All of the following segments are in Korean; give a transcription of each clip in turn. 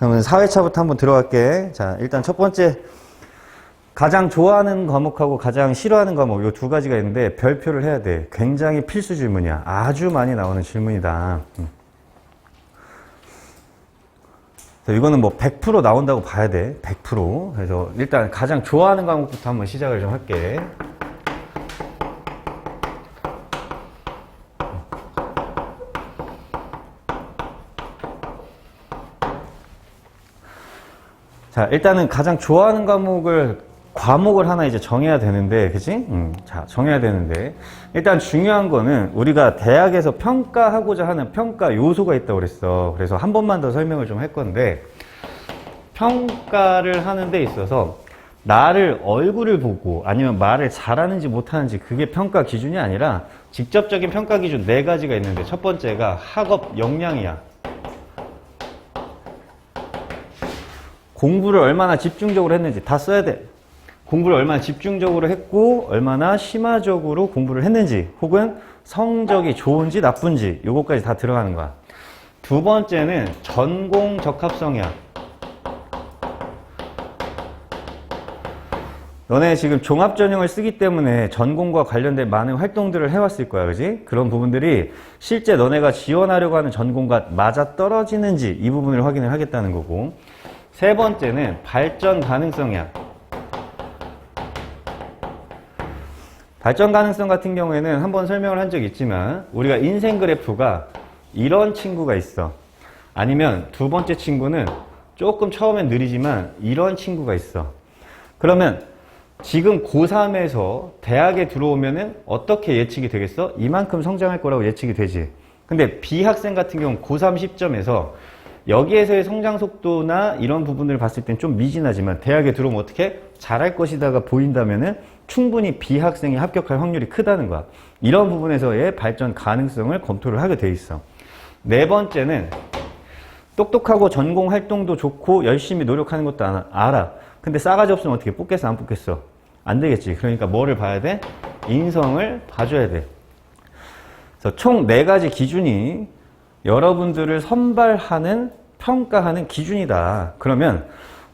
그러면 4회차부터 한번 들어갈게. 자, 일단 첫 번째, 가장 좋아하는 과목하고 가장 싫어하는 과목, 요 두 가지가 있는데 별표를 해야 돼. 굉장히 필수 질문이야. 아주 많이 나오는 질문이다. 이거는 뭐 100% 나온다고 봐야 돼. 100%. 그래서 일단 가장 좋아하는 과목부터 한번 시작을 좀 할게. 자, 일단은 가장 좋아하는 과목을 하나 이제 정해야 되는데, 그치? 자, 정해야 되는데. 일단 중요한 거는 우리가 대학에서 평가하고자 하는 평가 요소가 있다고 그랬어. 그래서 한 번만 더 설명을 좀 할 건데, 평가를 하는 데 있어서 나를 얼굴을 보고 아니면 말을 잘하는지 못하는지 그게 평가 기준이 아니라 직접적인 평가 기준 4가지가 있는데 첫 번째가 학업 역량이야. 공부를 얼마나 집중적으로 했는지 다 써야 돼. 공부를 얼마나 집중적으로 했고 얼마나 심화적으로 공부를 했는지 혹은 성적이 좋은지 나쁜지 요거까지 다 들어가는 거야. 두 번째는 전공 적합성이야. 너네 지금 종합전형을 쓰기 때문에 전공과 관련된 많은 활동들을 해왔을 거야, 그지? 그런 부분들이 실제 너네가 지원하려고 하는 전공과 맞아떨어지는지 이 부분을 확인을 하겠다는 거고, 세 번째는 발전 가능성이야. 발전 가능성 같은 경우에는 한번 설명을 한 적이 있지만 우리가 인생 그래프가 이런 친구가 있어. 아니면 두 번째 친구는 조금 처음엔 느리지만 이런 친구가 있어. 그러면 지금 고3에서 대학에 들어오면은 어떻게 예측이 되겠어? 이만큼 성장할 거라고 예측이 되지. 근데 B학생 같은 경우는 고3 시점에서 여기에서의 성장 속도나 이런 부분을 봤을 땐 좀 미진하지만 대학에 들어오면 어떻게 잘할 것이다가 보인다면은 충분히 B학생이 합격할 확률이 크다는 거야. 이런 부분에서의 발전 가능성을 검토를 하게 돼 있어. 네 번째는 똑똑하고 전공 활동도 좋고 열심히 노력하는 것도 알아. 근데 싸가지 없으면 어떻게 뽑겠어? 안 뽑겠어? 안 되겠지. 그러니까 뭐를 봐야 돼? 인성을 봐줘야 돼. 그래서 총 4가지 기준이 여러분들을 선발하는, 평가하는 기준이다. 그러면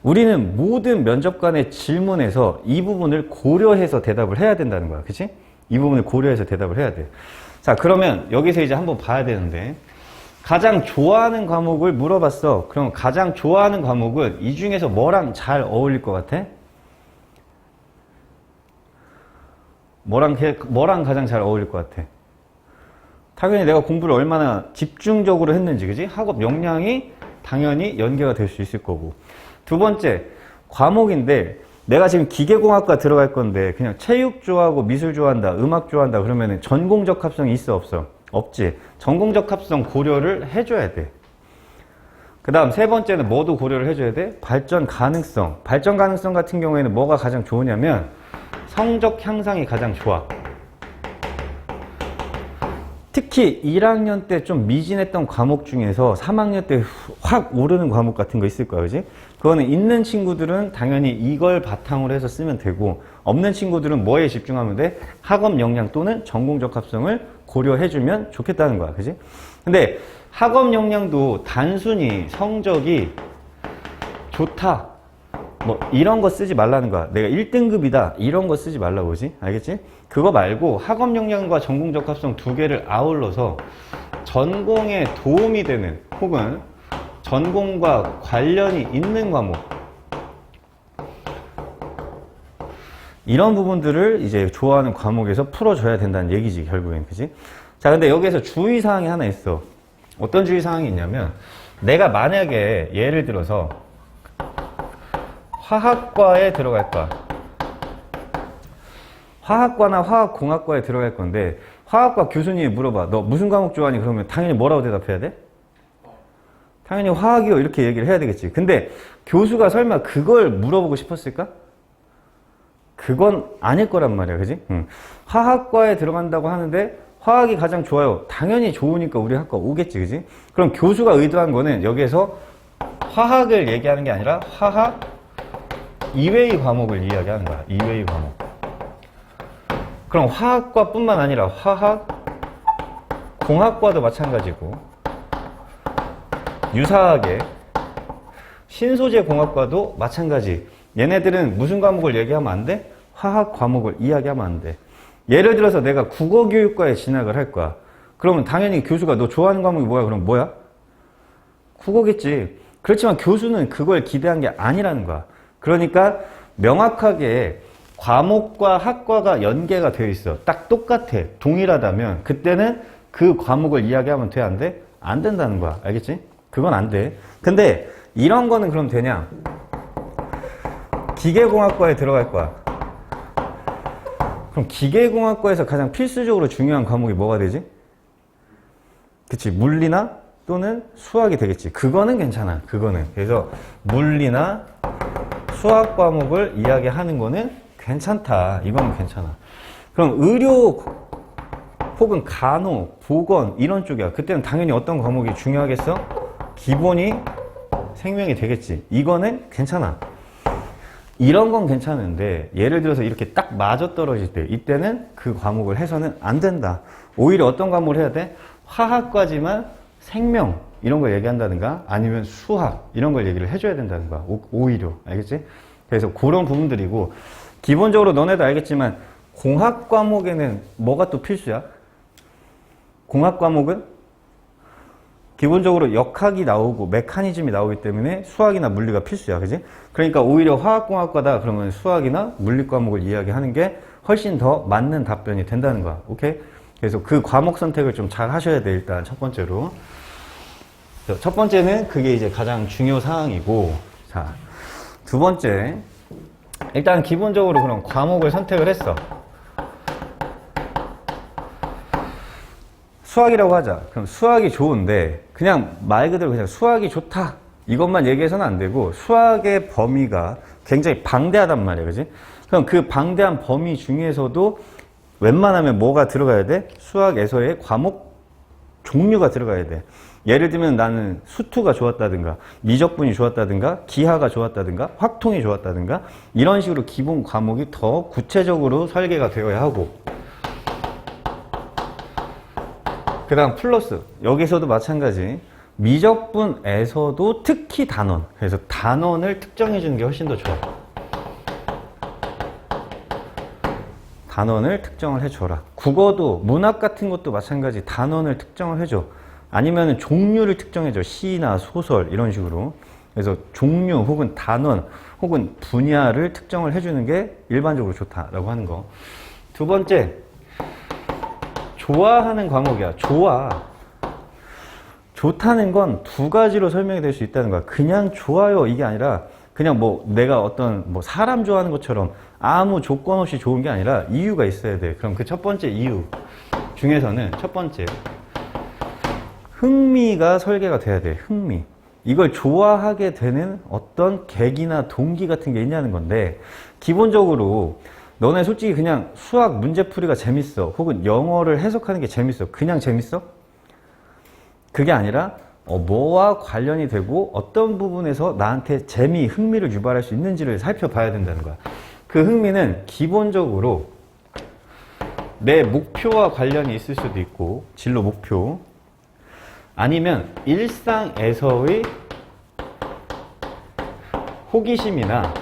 우리는 모든 면접관의 질문에서 이 부분을 고려해서 대답을 해야 된다는 거야. 그치? 이 부분을 고려해서 대답을 해야 돼. 자, 그러면 여기서 이제 한번 봐야 되는데, 가장 좋아하는 과목을 물어봤어. 그럼 가장 좋아하는 과목은 이 중에서 뭐랑 잘 어울릴 것 같아? 뭐랑 가장 잘 어울릴 것 같아? 당연히 내가 공부를 얼마나 집중적으로 했는지, 그지? 학업 역량이 당연히 연계가 될 수 있을 거고. 두 번째, 과목인데 내가 지금 기계공학과 들어갈 건데 그냥 체육 좋아하고 미술 좋아한다, 음악 좋아한다 그러면은 전공 적합성이 있어, 없어? 없지. 전공 적합성 고려를 해줘야 돼. 그 다음 세 번째는 뭐도 고려를 해줘야 돼? 발전 가능성. 발전 가능성 같은 경우에는 뭐가 가장 좋으냐면 성적 향상이 가장 좋아. 특히 1학년 때 좀 미진했던 과목 중에서 3학년 때 확 오르는 과목 같은 거 있을 거야, 그지? 그거는 있는 친구들은 당연히 이걸 바탕으로 해서 쓰면 되고, 없는 친구들은 뭐에 집중하면 돼? 학업 역량 또는 전공 적합성을 고려해주면 좋겠다는 거야, 그지? 근데 학업 역량도 단순히 성적이 좋다, 뭐 이런 거 쓰지 말라는 거야. 내가 1등급이다 이런 거 쓰지 말라고, 그지? 알겠지? 그거 말고 학업 역량과 전공 적합성 두 개를 아울러서 전공에 도움이 되는 혹은 전공과 관련이 있는 과목, 이런 부분들을 이제 좋아하는 과목에서 풀어줘야 된다는 얘기지, 결국엔. 그지? 자, 근데 여기에서 주의사항이 하나 있어. 어떤 주의사항이 있냐면, 내가 만약에 예를 들어서 화학과에 들어갈 거야. 화학과나 화학공학과에 들어갈 건데 화학과 교수님이 물어봐. 너 무슨 과목 좋아하니? 그러면 당연히 뭐라고 대답해야 돼? 당연히 화학이요 이렇게 얘기를 해야 되겠지. 근데 교수가 설마 그걸 물어보고 싶었을까? 그건 아닐 거란 말이야. 그지? 화학과에 들어간다고 하는데 화학이 가장 좋아요. 당연히 좋으니까 우리 학과 오겠지. 그지? 그럼 교수가 의도한 거는 여기에서 화학을 얘기하는 게 아니라 화학 이외의 과목을 이야기하는 거야. 이외의 과목. 그럼 화학과뿐만 아니라 화학, 공학과도 마찬가지고 유사하게 신소재 공학과도 마찬가지. 얘네들은 무슨 과목을 얘기하면 안 돼? 화학 과목을 이야기하면 안 돼. 예를 들어서 내가 국어교육과에 진학을 할 거야. 그러면 당연히 교수가 너 좋아하는 과목이 뭐야? 그럼 뭐야? 국어겠지. 그렇지만 교수는 그걸 기대한 게 아니라는 거야. 그러니까 명확하게 과목과 학과가 연계가 되어 있어. 딱 똑같아. 동일하다면 그때는 그 과목을 이야기하면 돼? 안 돼? 안 된다는 거야. 알겠지? 그건 안 돼. 근데 이런 거는 그럼 되냐? 기계공학과에 들어갈 거야. 그럼 기계공학과에서 가장 필수적으로 중요한 과목이 뭐가 되지? 그치? 물리나 또는 수학이 되겠지. 그거는 괜찮아. 그거는. 그래서 물리나 수학 과목을 이야기하는 거는 괜찮다. 이거는 괜찮아. 그럼 의료 혹은 간호, 보건 이런 쪽이야. 그때는 당연히 어떤 과목이 중요하겠어? 기본이 생명이 되겠지. 이거는 괜찮아. 이런 건 괜찮은데 예를 들어서 이렇게 딱 맞아떨어질 때 이때는 그 과목을 해서는 안 된다. 오히려 어떤 과목을 해야 돼? 화학과지만 생명 이런 걸 얘기한다든가 아니면 수학 이런 걸 얘기를 해줘야 된다는 거야. 오히려. 알겠지? 그래서 그런 부분들이고 기본적으로 너네도 알겠지만 공학 과목에는 뭐가 또 필수야? 공학 과목은 기본적으로 역학이 나오고 메커니즘이 나오기 때문에 수학이나 물리가 필수야. 그지? 그러니까 오히려 화학공학과다 그러면 수학이나 물리 과목을 이야기하는 게 훨씬 더 맞는 답변이 된다는 거야. 오케이? 그래서 그 과목 선택을 좀 잘 하셔야 돼. 일단 첫 번째로. 첫 번째는 그게 이제 가장 중요 사항이고, 자, 두 번째. 일단 기본적으로 그럼 과목을 선택을 했어. 수학이라고 하자. 그럼 수학이 좋은데 그냥 말 그대로 그냥 수학이 좋다 이것만 얘기해서는 안 되고 수학의 범위가 굉장히 방대하단 말이야. 그지? 그럼 그 방대한 범위 중에서도 웬만하면 뭐가 들어가야 돼? 수학에서의 과목 종류가 들어가야 돼. 예를 들면 나는 수투가 좋았다든가 미적분이 좋았다든가 기하가 좋았다든가 확통이 좋았다든가 이런 식으로 기본 과목이 더 구체적으로 설계가 되어야 하고, 그 다음 플러스 여기서도 마찬가지. 미적분에서도 특히 단원. 그래서 단원을 특정해 주는 게 훨씬 더 좋아. 단원을 특정을 해줘라. 국어도 문학 같은 것도 마찬가지. 단원을 특정을 해줘. 아니면 종류를 특정해줘. 시나 소설 이런 식으로. 그래서 종류 혹은 단원 혹은 분야를 특정을 해주는 게 일반적으로 좋다라고 하는 거. 두 번째, 좋아하는 과목이야. 좋다는 건 두 가지로 설명이 될 수 있다는 거야. 그냥 좋아요 이게 아니라 그냥 뭐 내가 어떤 뭐 사람 좋아하는 것처럼 아무 조건 없이 좋은 게 아니라 이유가 있어야 돼. 그럼 그 첫 번째 이유 중에서는 첫 번째, 흥미가 설계가 돼야 돼. 흥미. 이걸 좋아하게 되는 어떤 계기나 동기 같은 게 있냐는 건데, 기본적으로 너네 솔직히 그냥 수학 문제풀이가 재밌어. 혹은 영어를 해석하는 게 재밌어. 그냥 재밌어? 그게 아니라 뭐와 관련이 되고 어떤 부분에서 나한테 재미, 흥미를 유발할 수 있는지를 살펴봐야 된다는 거야. 그 흥미는 기본적으로 내 목표와 관련이 있을 수도 있고, 진로 목표, 아니면 일상에서의 호기심이나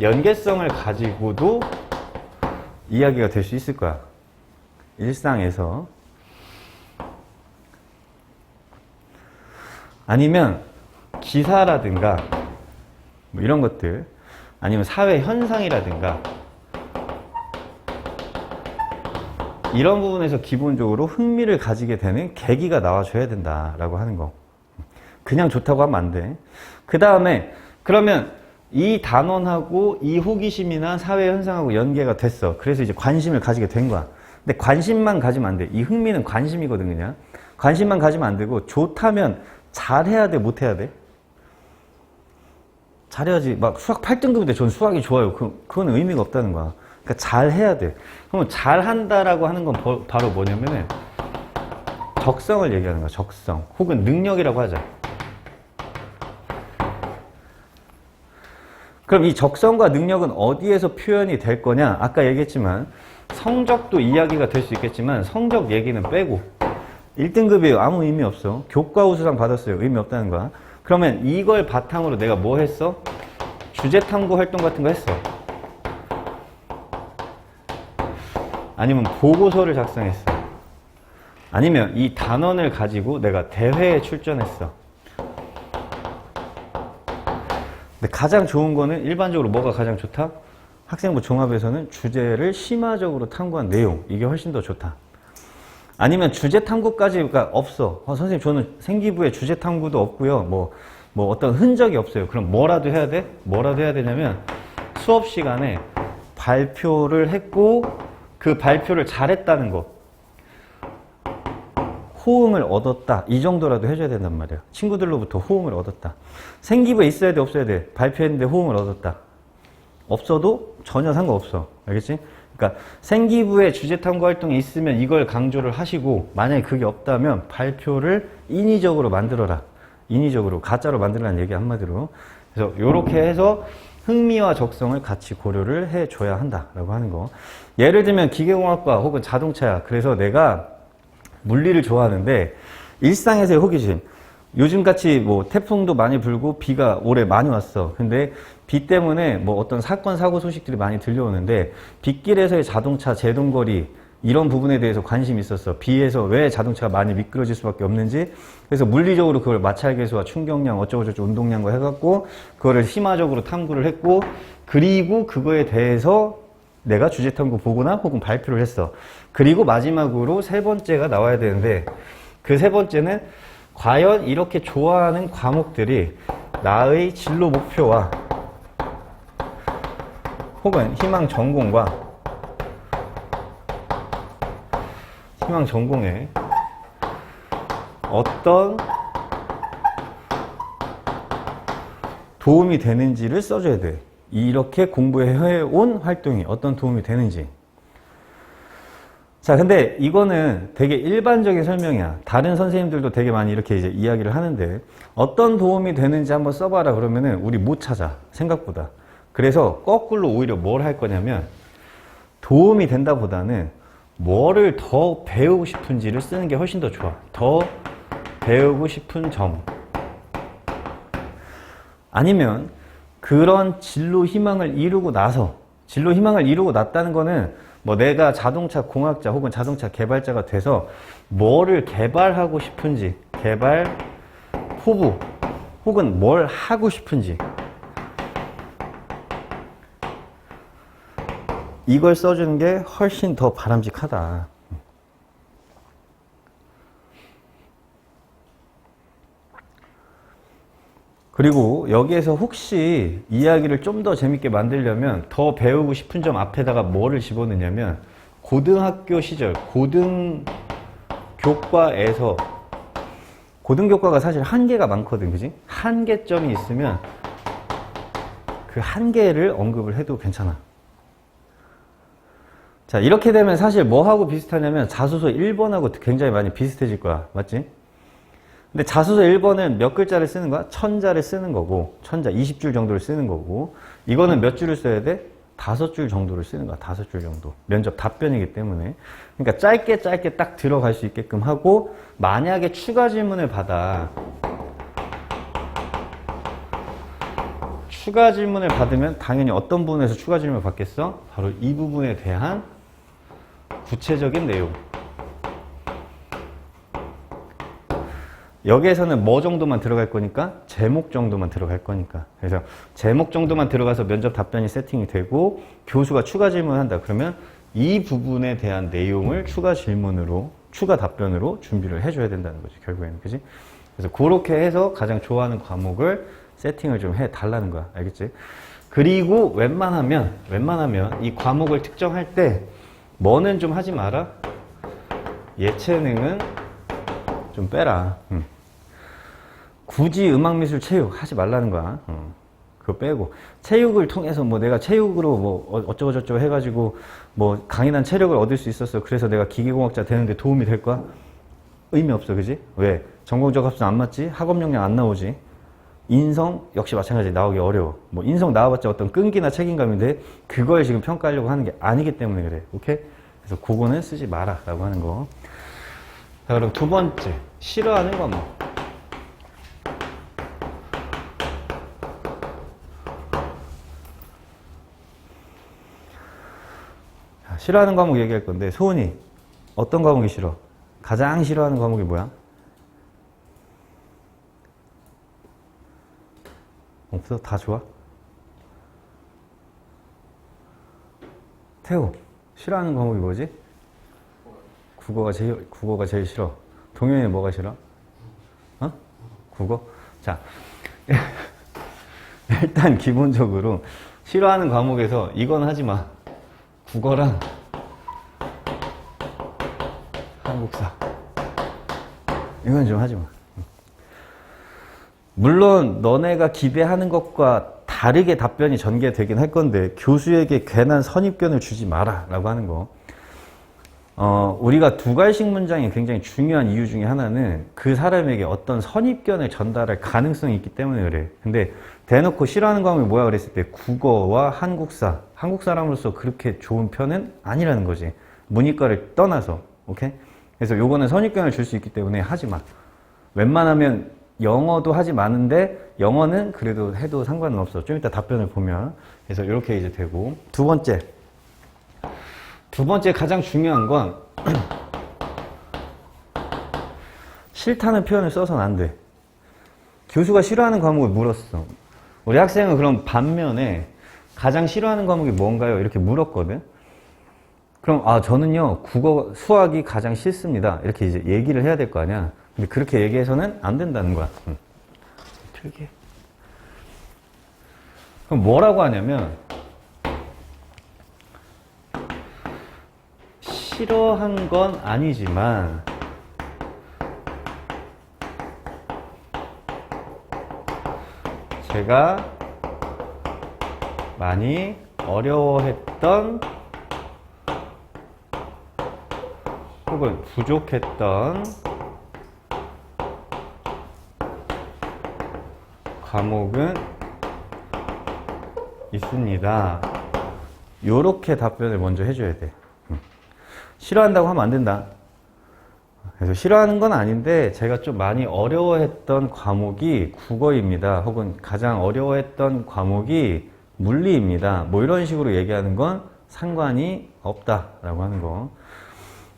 연계성을 가지고도 이야기가 될 수 있을 거야. 일상에서. 아니면 기사라든가 뭐 이런 것들, 아니면 사회 현상이라든가 이런 부분에서 기본적으로 흥미를 가지게 되는 계기가 나와줘야 된다라고 하는 거. 그냥 좋다고 하면 안 돼. 그 다음에 그러면 이 단원하고 이 호기심이나 사회 현상하고 연계가 됐어. 그래서 이제 관심을 가지게 된 거야. 근데 관심만 가지면 안 돼. 이 흥미는 관심이거든. 그냥 관심만 가지면 안 되고, 좋다면 잘해야 돼, 못해야 돼? 잘해야지. 막 수학 8등급인데 전 수학이 좋아요. 그건 의미가 없다는 거야. 그러니까 잘해야 돼. 그러면 잘한다라고 하는 건 바로 뭐냐면은 적성을 얘기하는 거야. 적성 혹은 능력이라고 하자. 그럼 이 적성과 능력은 어디에서 표현이 될 거냐? 아까 얘기했지만 성적도 이야기가 될 수 있겠지만 성적 얘기는 빼고, 1등급이에요. 아무 의미 없어. 교과 우수상 받았어요. 의미 없다는 거야. 그러면 이걸 바탕으로 내가 뭐 했어? 주제 탐구 활동 같은 거 했어. 아니면 보고서를 작성했어. 아니면 이 단원을 가지고 내가 대회에 출전했어. 근데 가장 좋은 거는 일반적으로 뭐가 가장 좋다? 학생부 종합에서는 주제를 심화적으로 탐구한 내용. 이게 훨씬 더 좋다. 아니면 주제 탐구까지가 없어. 선생님 저는 생기부에 주제 탐구도 없고요. 뭐 어떤 흔적이 없어요. 그럼 뭐라도 해야 돼? 뭐라도 해야 되냐면 수업 시간에 발표를 했고 그 발표를 잘했다는 거. 호응을 얻었다. 이 정도라도 해줘야 된단 말이야. 친구들로부터 호응을 얻었다. 생기부에 있어야 돼? 없어야 돼? 발표했는데 호응을 얻었다. 없어도 전혀 상관없어. 알겠지? 그러니까 생기부에 주제 탐구 활동이 있으면 이걸 강조를 하시고 만약에 그게 없다면 발표를 인위적으로 만들어라. 인위적으로 가짜로 만들라는 얘기 한마디로. 그래서 이렇게 해서 흥미와 적성을 같이 고려를 해줘야 한다라고 하는 거. 예를 들면 기계공학과 혹은 자동차야. 그래서 내가 물리를 좋아하는데 일상에서의 호기심. 요즘같이 뭐 태풍도 많이 불고 비가 올해 많이 왔어. 근데 비 때문에 뭐 어떤 사건 사고 소식들이 많이 들려오는데 빗길에서의 자동차 제동거리 이런 부분에 대해서 관심이 있었어. 비에서 왜 자동차가 많이 미끄러질 수밖에 없는지. 그래서 물리적으로 그걸 마찰계수와 충격량 어쩌고저쩌고 운동량과 해갖고 그거를 심화적으로 탐구를 했고 그리고 그거에 대해서 내가 주제 탐구 보거나 혹은 발표를 했어. 그리고 마지막으로 세 번째가 나와야 되는데 그 세 번째는 과연 이렇게 좋아하는 과목들이 나의 진로 목표와 혹은 희망 전공에 어떤 도움이 되는지를 써줘야 돼. 이렇게 공부해온 활동이 어떤 도움이 되는지. 자, 근데 이거는 되게 일반적인 설명이야. 다른 선생님들도 되게 많이 이렇게 이제 이야기를 하는데 어떤 도움이 되는지 한번 써봐라 그러면은 우리 못 찾아. 생각보다. 그래서 거꾸로 오히려 뭘 할 거냐면 도움이 된다 보다는 뭐를 더 배우고 싶은지를 쓰는 게 훨씬 더 좋아. 더 배우고 싶은 점. 아니면 그런 진로 희망을 이루고 났다는 거는 뭐 내가 자동차 공학자 혹은 자동차 개발자가 돼서 뭐를 개발하고 싶은지, 개발 포부 혹은 뭘 하고 싶은지 이걸 써주는 게 훨씬 더 바람직하다. 그리고 여기에서 혹시 이야기를 좀 더 재밌게 만들려면 더 배우고 싶은 점 앞에다가 뭐를 집어넣냐면 고등학교 시절 고등교과가 사실 한계가 많거든. 그지? 한계점이 있으면 그 한계를 언급을 해도 괜찮아. 자, 이렇게 되면 사실 뭐하고 비슷하냐면 자소서 1번하고 굉장히 많이 비슷해질 거야. 맞지? 근데 자소서 1번은 몇 글자를 쓰는 거야? 1000자를 쓰는 거고 20줄 정도를 쓰는 거고 이거는 몇 줄을 써야 돼? 5줄 정도를 쓰는 거야. 5줄 정도. 면접 답변이기 때문에. 그러니까 짧게 딱 들어갈 수 있게끔 하고 만약에 추가 질문을 받아. 추가 질문을 받으면 당연히 어떤 부분에서 추가 질문을 받겠어? 바로 이 부분에 대한 구체적인 내용. 여기에서는 뭐 정도만 들어갈 거니까? 제목 정도만 들어갈 거니까. 그래서 제목 정도만 들어가서 면접 답변이 세팅이 되고 교수가 추가 질문을 한다. 그러면 이 부분에 대한 내용을 추가 답변으로 준비를 해줘야 된다는 거지, 결국에는. 그지? 그래서 그렇게 해서 가장 좋아하는 과목을 세팅을 좀 해달라는 거야. 알겠지? 그리고 웬만하면 이 과목을 특정할 때 뭐는 좀 하지 마라. 예체능은 좀 빼라. 굳이 음악미술 체육 하지 말라는 거야. 그거 빼고 체육을 통해서 뭐 내가 체육으로 뭐 어쩌고저쩌고 해가지고 뭐 강인한 체력을 얻을 수 있었어. 그래서 내가 기계공학자 되는데 도움이 될 거야? 의미 없어. 그지? 왜? 전공적 합수는 안 맞지? 학업 역량 안 나오지? 인성 역시 마찬가지. 나오기 어려워. 뭐 인성 나와봤자 어떤 끈기나 책임감인데 그걸 지금 평가하려고 하는 게 아니기 때문에 그래. 오케이? 그래서 그거는 쓰지 마라 라고 하는 거. 자, 그럼 두 번째, 싫어하는 과목. 싫어하는 과목 얘기할 건데, 소은이 어떤 과목이 싫어? 가장 싫어하는 과목이 뭐야? 없어? 다 좋아? 태호, 싫어하는 과목이 뭐지? 국어가 제일 싫어. 동현이는 뭐가 싫어? 어? 국어? 자, 일단 기본적으로 싫어하는 과목에서 이건 하지 마. 국어랑 한국사. 이건 좀 하지 마. 물론 너네가 기대하는 것과 다르게 답변이 전개되긴 할 건데 교수에게 괜한 선입견을 주지 마라 라고 하는 거. 우리가 두괄식 문장이 굉장히 중요한 이유 중에 하나는 그 사람에게 어떤 선입견을 전달할 가능성이 있기 때문에 그래. 근데 대놓고 싫어하는 과목이 뭐야 그랬을 때 국어와 한국사. 한국 사람으로서 그렇게 좋은 편은 아니라는 거지. 문이과를 떠나서. 오케이? 그래서 요거는 선입견을 줄 수 있기 때문에 하지 마. 웬만하면 영어도 하지 마는데 영어는 그래도 해도 상관은 없어. 좀 이따 답변을 보면. 그래서 이렇게 이제 되고. 두 번째 가장 중요한 건 싫다는 표현을 써서는 안 돼. 교수가 싫어하는 과목을 물었어. 우리 학생은 그럼 반면에 가장 싫어하는 과목이 뭔가요? 이렇게 물었거든. 그럼 저는요 수학이 가장 싫습니다. 이렇게 이제 얘기를 해야 될 거 아니야. 근데 그렇게 얘기해서는 안 된다는 거야. 틀게. 그럼 뭐라고 하냐면 싫어한 건 아니지만 제가 많이 어려워했던 혹은 부족했던 과목은 있습니다. 요렇게 답변을 먼저 해줘야 돼. 싫어한다고 하면 안 된다. 그래서 싫어하는 건 아닌데 제가 좀 많이 어려워했던 과목이 국어입니다. 혹은 가장 어려워했던 과목이 물리입니다. 뭐 이런 식으로 얘기하는 건 상관이 없다라고 하는 거.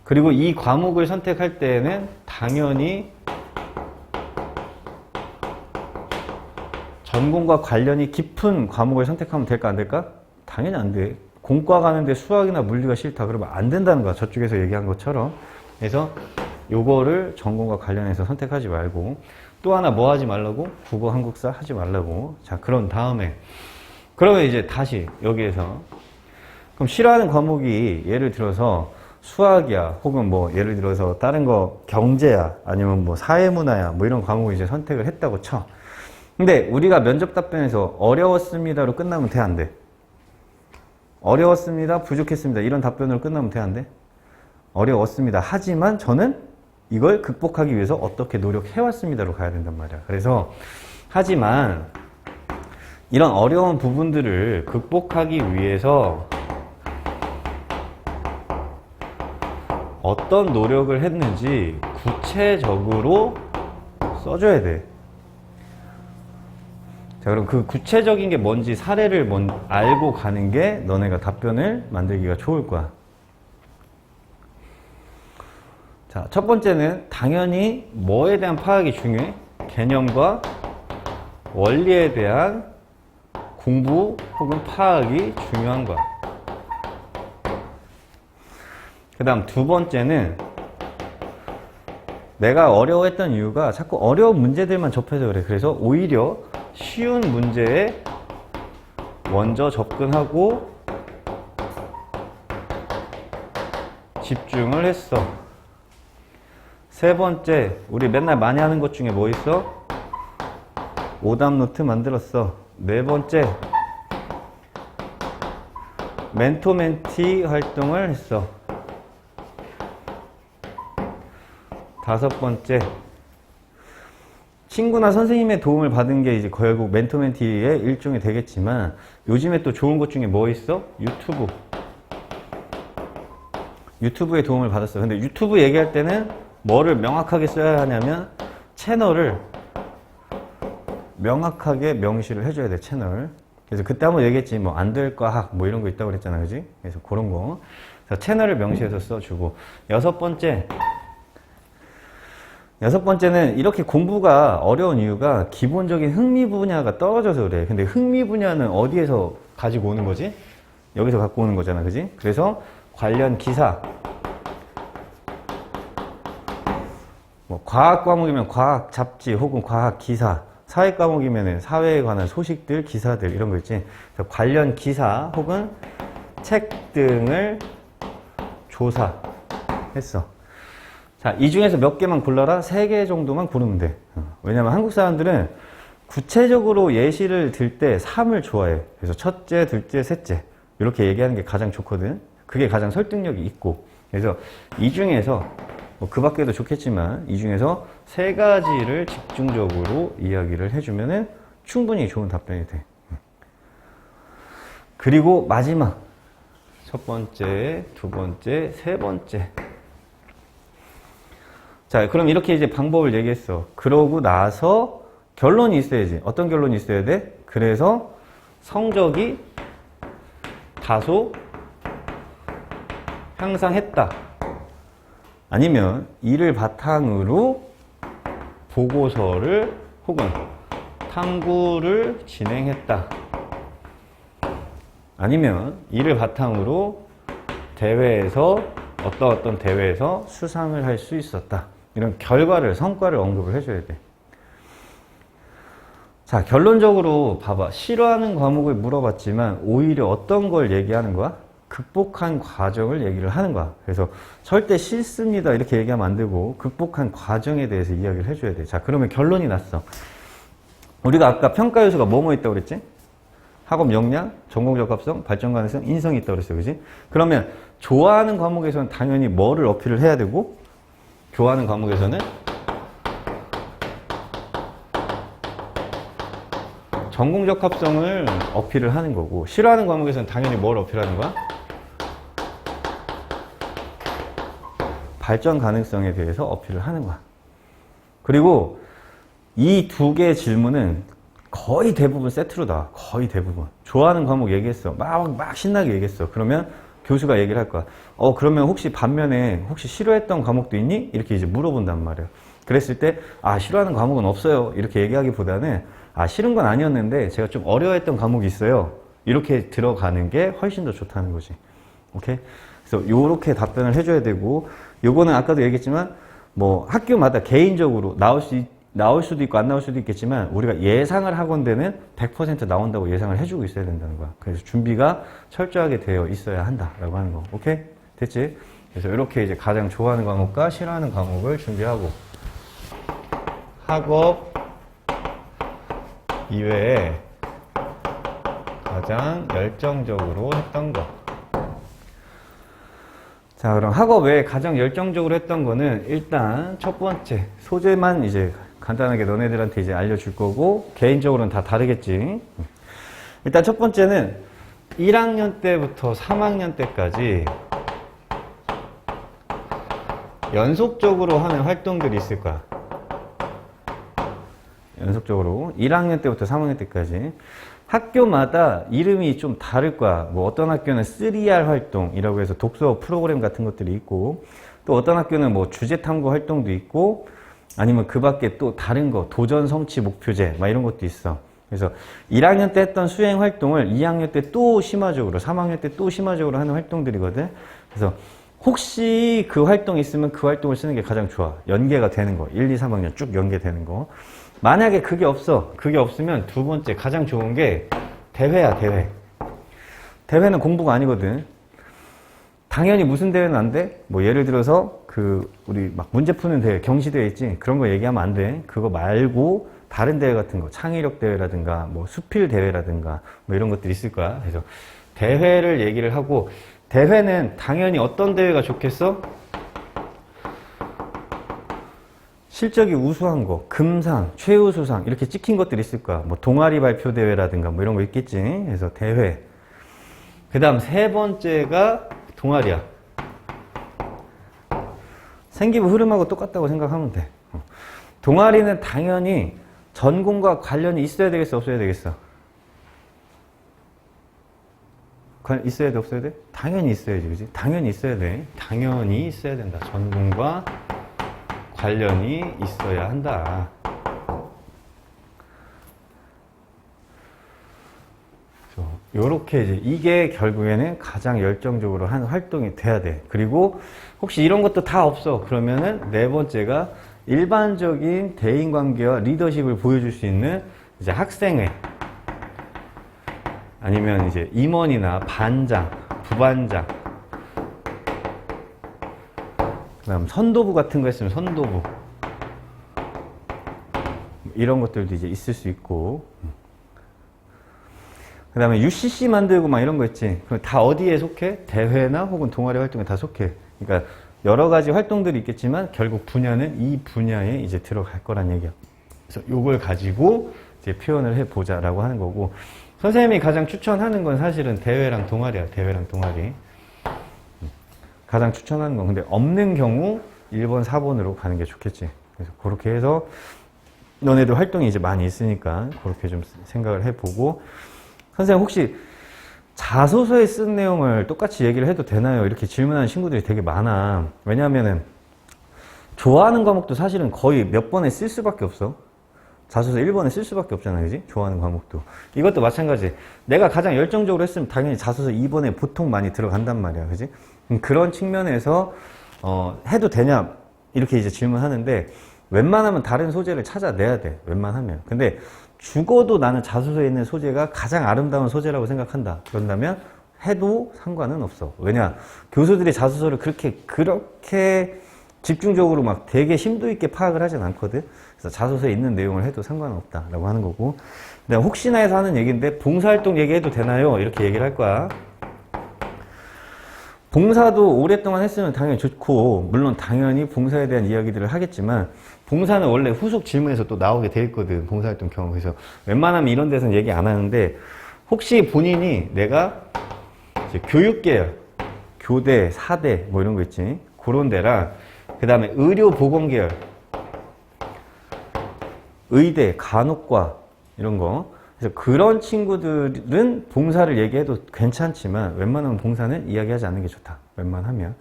그리고 이 과목을 선택할 때에는 당연히 전공과 관련이 깊은 과목을 선택하면 될까 안 될까? 당연히 안 돼. 공과 가는데 수학이나 물리가 싫다 그러면 안 된다는 거야. 저쪽에서 얘기한 것처럼. 그래서 요거를 전공과 관련해서 선택하지 말고 또 하나 뭐 하지 말라고? 국어, 한국사 하지 말라고. 자, 그런 다음에 그러면 이제 다시 여기에서 그럼 싫어하는 과목이 예를 들어서 수학이야 혹은 뭐 예를 들어서 다른 거 경제야 아니면 뭐 사회문화야 뭐 이런 과목을 이제 선택을 했다고 쳐. 근데 우리가 면접 답변에서 어려웠습니다로 끝나면 돼, 안 돼? 어려웠습니다, 부족했습니다 이런 답변으로 끝나면 돼, 안 돼? 어려웠습니다. 하지만 저는 이걸 극복하기 위해서 어떻게 노력해왔습니다로 가야 된단 말이야. 그래서 하지만 이런 어려운 부분들을 극복하기 위해서 어떤 노력을 했는지 구체적으로 써줘야 돼. 자, 그럼 그 구체적인 게 뭔지 사례를 알고 가는 게 너네가 답변을 만들기가 좋을 거야. 자, 첫 번째는 당연히 뭐에 대한 파악이 중요해? 개념과 원리에 대한 공부 혹은 파악이 중요한 거야. 그 다음 두 번째는 내가 어려워했던 이유가 자꾸 어려운 문제들만 접해서 그래. 그래서 오히려 쉬운 문제에 먼저 접근하고 집중을 했어. 세 번째, 우리 맨날 많이 하는 것 중에 뭐 있어? 오답 노트 만들었어. 네 번째, 멘토 멘티 활동을 했어. 다섯 번째, 친구나 선생님의 도움을 받은 게 이제 결국 멘토 멘티의 일종이 되겠지만 요즘에 또 좋은 것 중에 뭐 있어? 유튜브의 도움을 받았어. 근데 유튜브 얘기할 때는 뭐를 명확하게 써야 하냐면 채널을 명확하게 명시를 해줘야 돼. 채널. 그래서 그때 한번 얘기했지. 뭐 안 될 과학 뭐 이런 거 있다고 그랬잖아. 그지? 그래서 그런 거. 그래서 채널을 명시해서 써주고. 여섯 번째는 이렇게 공부가 어려운 이유가 기본적인 흥미 분야가 떨어져서 그래. 근데 흥미 분야는 어디에서 가지고 오는 거지? 여기서 갖고 오는 거잖아. 그지? 그래서 관련 기사. 뭐 과학 과목이면 과학 잡지 혹은 과학 기사. 사회 과목이면 사회에 관한 소식들, 기사들 이런 거 있지. 그래서 관련 기사 혹은 책 등을 조사했어. 자, 이 중에서 몇 개만 골라라. 3개 정도만 고르면 돼. 왜냐면 한국 사람들은 구체적으로 예시를 들 때 3을 좋아해. 그래서 첫째, 둘째, 셋째 이렇게 얘기하는 게 가장 좋거든. 그게 가장 설득력이 있고. 그래서 이 중에서 뭐 그 밖에도 좋겠지만 이 중에서 3가지를 집중적으로 이야기를 해주면은 충분히 좋은 답변이 돼. 그리고 마지막 첫 번째, 두 번째, 세 번째. 자, 그럼 이렇게 이제 방법을 얘기했어. 그러고 나서 결론이 있어야지. 어떤 결론이 있어야 돼? 그래서 성적이 다소 향상했다. 아니면 이를 바탕으로 보고서를 혹은 탐구를 진행했다. 아니면 이를 바탕으로 대회에서 어떤 대회에서 수상을 할 수 있었다. 이런 결과를, 성과를 언급을 해줘야 돼. 자, 결론적으로 봐봐. 싫어하는 과목을 물어봤지만 오히려 어떤 걸 얘기하는 거야? 극복한 과정을 얘기를 하는 거야. 그래서 절대 싫습니다 이렇게 얘기하면 안 되고 극복한 과정에 대해서 이야기를 해줘야 돼. 자, 그러면 결론이 났어. 우리가 아까 평가 요소가 뭐뭐 있다고 그랬지? 학업 역량, 전공 적합성, 발전 가능성, 인성이 있다고 그랬어. 그지? 그러면 좋아하는 과목에서는 당연히 뭐를 어필을 해야 되고, 좋아하는 과목에서는 전공 적합성을 어필을 하는 거고, 싫어하는 과목에서는 당연히 뭘 어필하는 거야? 발전 가능성에 대해서 어필을 하는 거야. 그리고 이 2개의 질문은 거의 대부분 세트로 나와. 거의 대부분. 좋아하는 과목 얘기했어. 막 신나게 얘기했어. 그러면 교수가 얘기를 할 거야. 그러면 혹시 반면에 혹시 싫어했던 과목도 있니? 이렇게 이제 물어본단 말이에요. 그랬을 때, 싫어하는 과목은 없어요. 이렇게 얘기하기보다는, 싫은 건 아니었는데 제가 좀 어려워했던 과목이 있어요. 이렇게 들어가는 게 훨씬 더 좋다는 거지. 오케이? 그래서 요렇게 답변을 해줘야 되고, 요거는 아까도 얘기했지만, 뭐 학교마다 개인적으로 나올 수도 있고 안 나올 수도 있겠지만 우리가 예상을 하건대는 100% 나온다고 예상을 해주고 있어야 된다는 거야. 그래서 준비가 철저하게 되어 있어야 한다라고 하는 거. 오케이? 됐지? 그래서 이렇게 이제 가장 좋아하는 과목과 싫어하는 과목을 준비하고 학업 이외에 가장 열정적으로 했던 거. 자, 그럼 학업 외에 가장 열정적으로 했던 거는 일단 첫 번째 소재만 이제 간단하게 너네들한테 이제 알려줄 거고 개인적으로는 다 다르겠지. 일단 첫 번째는 1학년 때부터 3학년 때까지 연속적으로 하는 활동들이 있을 거야. 연속적으로 1학년 때부터 3학년 때까지 학교마다 이름이 좀 다를 거야. 뭐 어떤 학교는 3R 활동이라고 해서 독서 프로그램 같은 것들이 있고, 또 어떤 학교는 뭐 주제 탐구 활동도 있고, 아니면 그 밖에 또 다른 거, 도전 성취 목표제, 막 이런 것도 있어. 그래서 1학년 때 했던 수행 활동을 2학년 때 또 심화적으로, 3학년 때 또 심화적으로 하는 활동들이거든. 그래서 혹시 그 활동이 있으면 그 활동을 쓰는 게 가장 좋아. 연계가 되는 거. 1, 2, 3학년 쭉 연계되는 거. 만약에 그게 없어. 그게 없으면 두 번째 가장 좋은 게 대회야, 대회. 대회는 공부가 아니거든. 당연히 무슨 대회는 안 돼? 뭐 예를 들어서 우리 막 문제 푸는 대회, 경시대회 있지? 그런 거 얘기하면 안 돼. 그거 말고 다른 대회 같은 거, 창의력 대회라든가 뭐 수필 대회라든가 뭐 이런 것들이 있을 거야. 그래서 대회를 얘기를 하고, 대회는 당연히 어떤 대회가 좋겠어? 실적이 우수한 거, 금상, 최우수상 이렇게 찍힌 것들이 있을 거야. 뭐 동아리 발표 대회라든가 뭐 이런 거 있겠지. 그래서 대회. 그 다음 세 번째가 동아리야. 생기부 흐름하고 똑같다고 생각하면 돼. 동아리는 당연히 전공과 관련이 있어야 되겠어, 없어야 되겠어? 있어야 돼, 없어야 돼? 당연히 있어야지, 그지? 당연히 있어야 돼. 당연히 있어야 된다. 전공과 관련이 있어야 한다. 요렇게 이제 이게 결국에는 가장 열정적으로 하는 활동이 돼야 돼. 그리고 혹시 이런 것도 다 없어. 그러면은 네 번째가 일반적인 대인관계와 리더십을 보여줄 수 있는 이제 학생회 아니면 이제 임원이나 반장, 부반장 그다음 선도부 같은 거 했으면 선도부 이런 것들도 이제 있을 수 있고 그 다음에 UCC 만들고 막 이런 거 있지. 그럼 다 어디에 속해? 대회나 혹은 동아리 활동에 다 속해. 그러니까 여러 가지 활동들이 있겠지만 결국 분야는 이 분야에 이제 들어갈 거란 얘기야. 그래서 요걸 가지고 이제 표현을 해보자라고 하는 거고 선생님이 가장 추천하는 건 사실은 대회랑 동아리야. 대회랑 동아리. 가장 추천하는 건 근데 없는 경우 1번, 4번으로 가는 게 좋겠지. 그래서 그렇게 해서 너네들 활동이 이제 많이 있으니까 그렇게 좀 생각을 해보고 선생님 혹시 자소서에 쓴 내용을 똑같이 얘기를 해도 되나요? 이렇게 질문하는 친구들이 되게 많아. 왜냐하면은 좋아하는 과목도 사실은 거의 몇 번에 쓸 수밖에 없어. 자소서 1번에 쓸 수밖에 없잖아, 그지? 좋아하는 과목도. 이것도 마찬가지. 내가 가장 열정적으로 했으면 당연히 자소서 2번에 보통 많이 들어간단 말이야, 그지? 그런 측면에서 해도 되냐? 이렇게 이제 질문하는데 웬만하면 다른 소재를 찾아내야 돼. 웬만하면. 근데 죽어도 나는 자소서에 있는 소재가 가장 아름다운 소재라고 생각한다. 그런다면 해도 상관은 없어. 왜냐? 교수들이 자소서를 그렇게 집중적으로 막 되게 심도 있게 파악을 하진 않거든. 그래서 자소서에 있는 내용을 해도 상관은 없다라고 하는 거고. 내가 혹시나 해서 하는 얘기인데 봉사활동 얘기해도 되나요? 이렇게 얘기를 할 거야. 봉사도 오랫동안 했으면 당연히 좋고 물론 당연히 봉사에 대한 이야기들을 하겠지만 봉사는 원래 후속 질문에서 또 나오게 돼 있거든. 봉사활동 경험. 그래서 웬만하면 이런 데서는 얘기 안 하는데 혹시 본인이 내가 이제 교육계열, 교대, 사대 뭐 이런 거 있지. 그런 데랑 그 다음에 의료보건계열, 의대, 간호과 이런 거. 그래서 그런 친구들은 봉사를 얘기해도 괜찮지만 웬만하면 봉사는 이야기하지 않는 게 좋다. 웬만하면.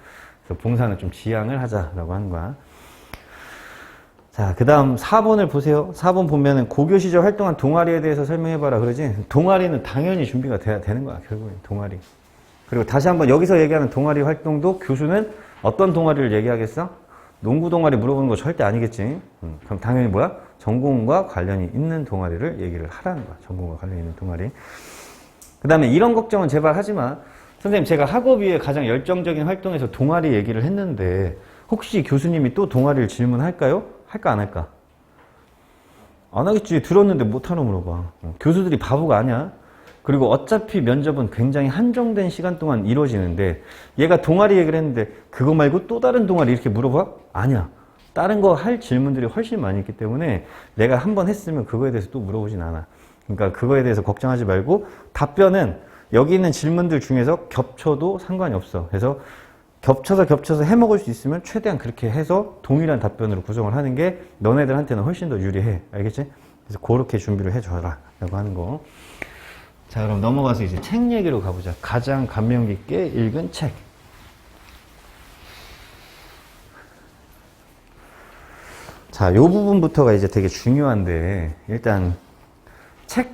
그래서 봉사는 좀 지양을 하자라고 하는 거야. 자, 그 다음 4번을 보세요. 4번 보면은 고교 시절 활동한 동아리에 대해서 설명해봐라 그러지. 동아리는 당연히 준비가 돼야 되는 거야. 결국엔 동아리. 그리고 다시 한번 여기서 얘기하는 동아리 활동도 교수는 어떤 동아리를 얘기하겠어? 농구 동아리 물어보는 거 절대 아니겠지. 그럼 당연히 뭐야? 전공과 관련이 있는 동아리를 얘기를 하라는 거야. 전공과 관련이 있는 동아리. 그 다음에 이런 걱정은 제발 하지 마. 선생님 제가 학업위에 가장 열정적인 활동에서 동아리 얘기를 했는데 혹시 교수님이 또 동아리를 질문할까요? 할까 안 할까? 안 하겠지. 들었는데 못하러 물어봐. 교수들이 바보가 아니야. 그리고 어차피 면접은 굉장히 한정된 시간 동안 이루어지는데 얘가 동아리 얘기를 했는데 그거 말고 또 다른 동아리 이렇게 물어봐? 아니야. 다른 거 할 질문들이 훨씬 많이 있기 때문에 내가 한 번 했으면 그거에 대해서 또 물어보진 않아. 그러니까 그거에 대해서 걱정하지 말고 답변은 여기 있는 질문들 중에서 겹쳐도 상관이 없어. 그래서 겹쳐서 해먹을 수 있으면 최대한 그렇게 해서 동일한 답변으로 구성을 하는 게 너네들한테는 훨씬 더 유리해. 알겠지? 그래서 그렇게 준비를 해줘라 라고 하는 거. 자, 그럼 넘어가서 이제 책 얘기로 가보자. 가장 감명 깊게 읽은 책. 자, 요 부분부터가 이제 되게 중요한데 일단 책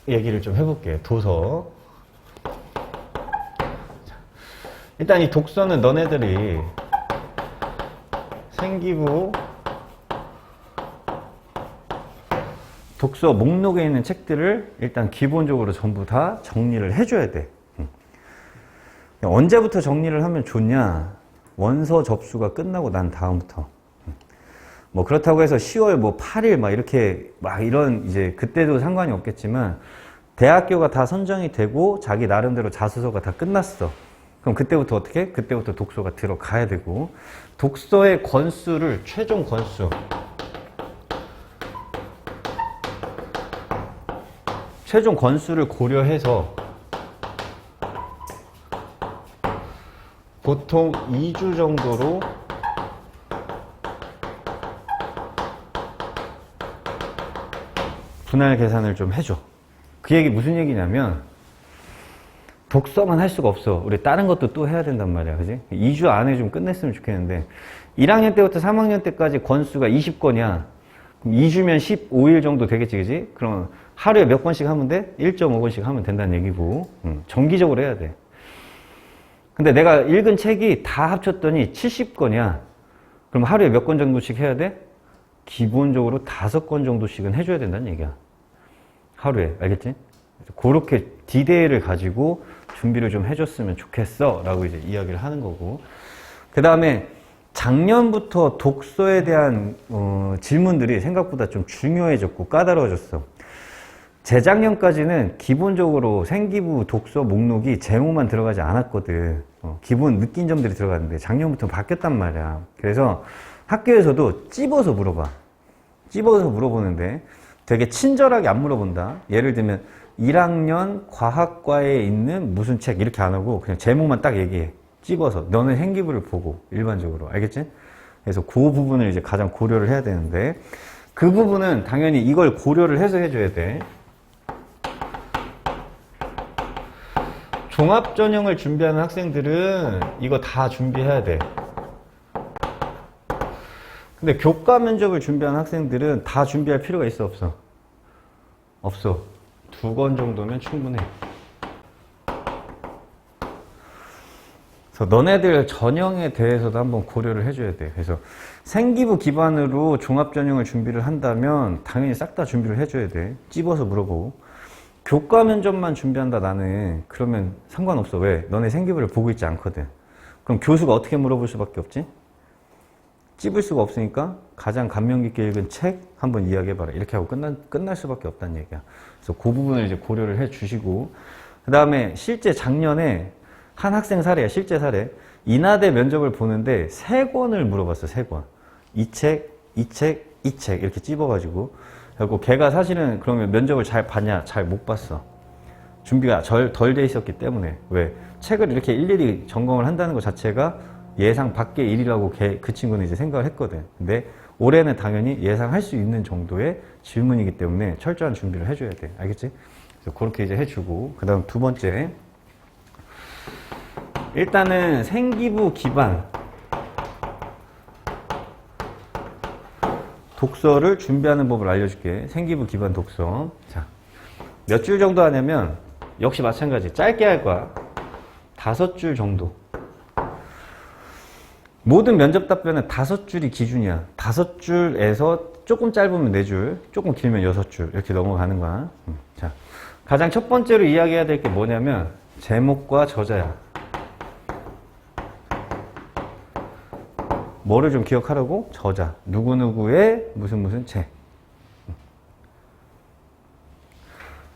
얘기를 좀 해볼게요. 도서. 일단 이 독서는 너네들이 생기부 독서 목록에 있는 책들을 일단 기본적으로 전부 다 정리를 해줘야 돼. 언제부터 정리를 하면 좋냐? 원서 접수가 끝나고 난 다음부터. 뭐 그렇다고 해서 10월 뭐 8일 막 이렇게 막 이런 이제 그때도 상관이 없겠지만 대학교가 다 선정이 되고 자기 나름대로 자소서가 다 끝났어. 그럼 그때부터 어떻게 해? 그때부터 독서가 들어가야 되고 독서의 권수를 최종 권수 최종 권수를 고려해서 보통 2주 정도로 분할 계산을 좀 해줘. 그 얘기 무슨 얘기냐면 독서만 할 수가 없어. 우리 다른 것도 또 해야 된단 말이야. 그지? 2주 안에 좀 끝냈으면 좋겠는데 1학년 때부터 3학년 때까지 권수가 20권이야. 그럼 2주면 15일 정도 되겠지, 그지? 그럼 하루에 몇 권씩 하면 돼? 1.5권씩 하면 된다는 얘기고 정기적으로 해야 돼. 근데 내가 읽은 책이 다 합쳤더니 70권이야. 그럼 하루에 몇 권 정도씩 해야 돼? 기본적으로 5권 정도씩은 해줘야 된다는 얘기야. 하루에. 알겠지? 그렇게 디데이를 가지고 준비를 좀 해줬으면 좋겠어 라고 이제 이야기를 하는 거고, 그 다음에 작년부터 독서에 대한 질문들이 생각보다 좀 중요해졌고 까다로워졌어. 재작년까지는 기본적으로 생기부 독서 목록이 제목만 들어가지 않았거든. 기본 느낀 점들이 들어갔는데 작년부터 바뀌었단 말이야. 그래서 학교에서도 찝어서 물어봐. 찝어서 물어보는데 되게 친절하게 안 물어본다. 예를 들면 1학년 과학과에 있는 무슨 책 이렇게 안 하고 그냥 제목만 딱 얘기해. 찝어서. 너는 생기부를 보고 일반적으로. 알겠지? 그래서 그 부분을 이제 가장 고려를 해야 되는데 그 부분은 당연히 이걸 고려를 해서 해줘야 돼. 종합전형을 준비하는 학생들은 이거 다 준비해야 돼. 근데 교과 면접을 준비하는 학생들은 다 준비할 필요가 있어, 없어? 없어. 2권 정도면 충분해. 그래서 너네들 전형에 대해서도 한번 고려를 해줘야 돼. 그래서 생기부 기반으로 종합전형을 준비를 한다면 당연히 싹 다 준비를 해줘야 돼. 찝어서 물어보고. 교과 면접만 준비한다 나는 그러면 상관없어. 왜? 너네 생기부를 보고 있지 않거든. 그럼 교수가 어떻게 물어볼 수밖에 없지? 찝을 수가 없으니까 가장 감명 깊게 읽은 책 한번 이야기해봐라. 이렇게 하고 끝날 수밖에 없다는 얘기야. 그래서 그 부분을 이제 고려를 해 주시고, 그 다음에 실제 작년에 한 학생 사례야. 실제 사례. 인하대 면접을 보는데 3권을 물어봤어. 3권. 이 책, 이 책, 이 책 이렇게 찝어가지고. 그리고 걔가 사실은 그러면 면접을 잘 봤냐? 잘 못 봤어. 준비가 덜 돼 있었기 때문에. 왜? 책을 이렇게 일일이 점검을 한다는 것 자체가 예상 밖의 일이라고 그 친구는 이제 생각을 했거든. 근데 올해는 당연히 예상할 수 있는 정도의 질문이기 때문에 철저한 준비를 해줘야 돼. 알겠지? 그래서 그렇게 이제 해주고, 그 다음 2번째. 일단은 생기부 기반 독서를 준비하는 법을 알려줄게. 생기부 기반 독서. 자, 몇 줄 정도 하냐면 역시 마찬가지. 짧게 할 거야. 5줄 정도. 모든 면접 답변은 5줄이 기준이야. 5줄에서 조금 짧으면 4줄, 조금 길면 6줄 이렇게 넘어가는 거야. 자, 가장 첫 번째로 이야기해야 될 게 뭐냐면 제목과 저자야. 뭐를 좀 기억하라고? 저자. 누구누구의 무슨 책.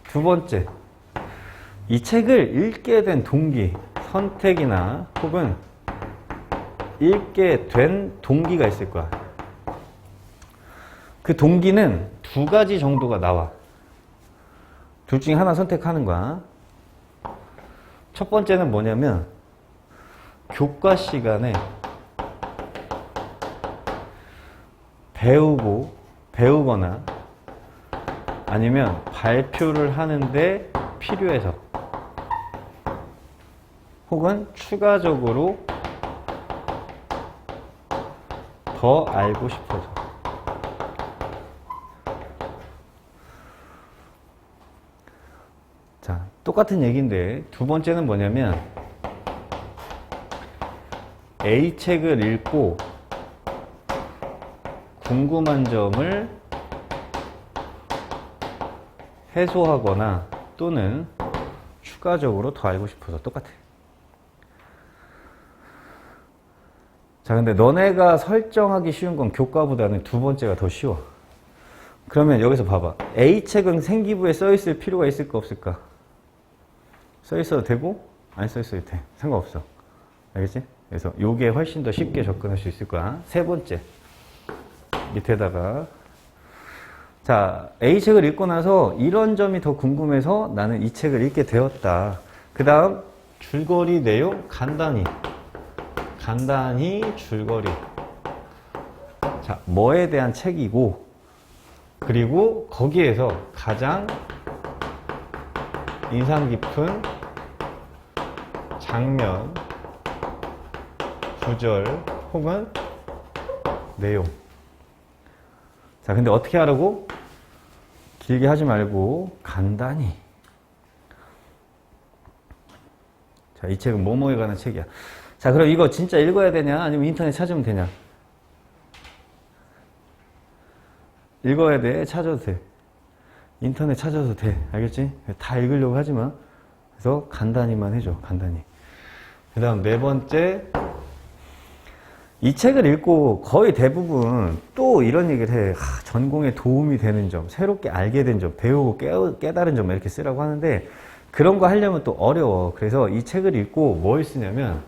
2번째. 이 책을 읽게 된 동기, 선택이나 혹은 읽게 된 동기가 있을 거야. 그 동기는 2가지 정도가 나와. 둘 중에 하나 선택하는 거야. 첫 번째는 뭐냐면 교과 시간에 배우거나 아니면 발표를 하는데 필요해서 혹은 추가적으로 더 알고 싶어서. 자, 똑같은 얘기인데 2번째는 뭐냐면 A 책을 읽고 궁금한 점을 해소하거나 또는 추가적으로 더 알고 싶어서. 똑같아. 자, 근데 너네가 설정하기 쉬운 건 교과보다는 2번째가 더 쉬워. 그러면 여기서 봐봐. A 책은 생기부에 써 있을 필요가 있을까 없을까? 써 있어도 되고 안 써 있어도 돼. 상관없어. 알겠지? 그래서 요게 훨씬 더 쉽게 접근할 수 있을 거야. 3번째. 밑에다가 자, A 책을 읽고 나서 이런 점이 더 궁금해서 나는 이 책을 읽게 되었다. 그 다음 줄거리 내용 간단히 줄거리. 자, 뭐에 대한 책이고 그리고 거기에서 가장 인상 깊은 장면, 구절 혹은 내용. 자, 근데 어떻게 하라고? 길게 하지 말고 간단히. 자, 이 책은 뭐뭐에 관한 책이야. 자, 그럼 이거 진짜 읽어야 되냐? 아니면 인터넷 찾으면 되냐? 읽어야 돼. 찾아도 돼. 인터넷 찾아도 돼. 알겠지? 다 읽으려고 하지 마. 그래서 간단히만 해줘. 간단히. 그 다음 네 번째, 이 책을 읽고 거의 대부분 또 이런 얘기를 해. 전공에 도움이 되는 점, 새롭게 알게 된 점, 배우고 깨달은 점 이렇게 쓰라고 하는데 그런 거 하려면 또 어려워. 그래서 이 책을 읽고 뭘 쓰냐면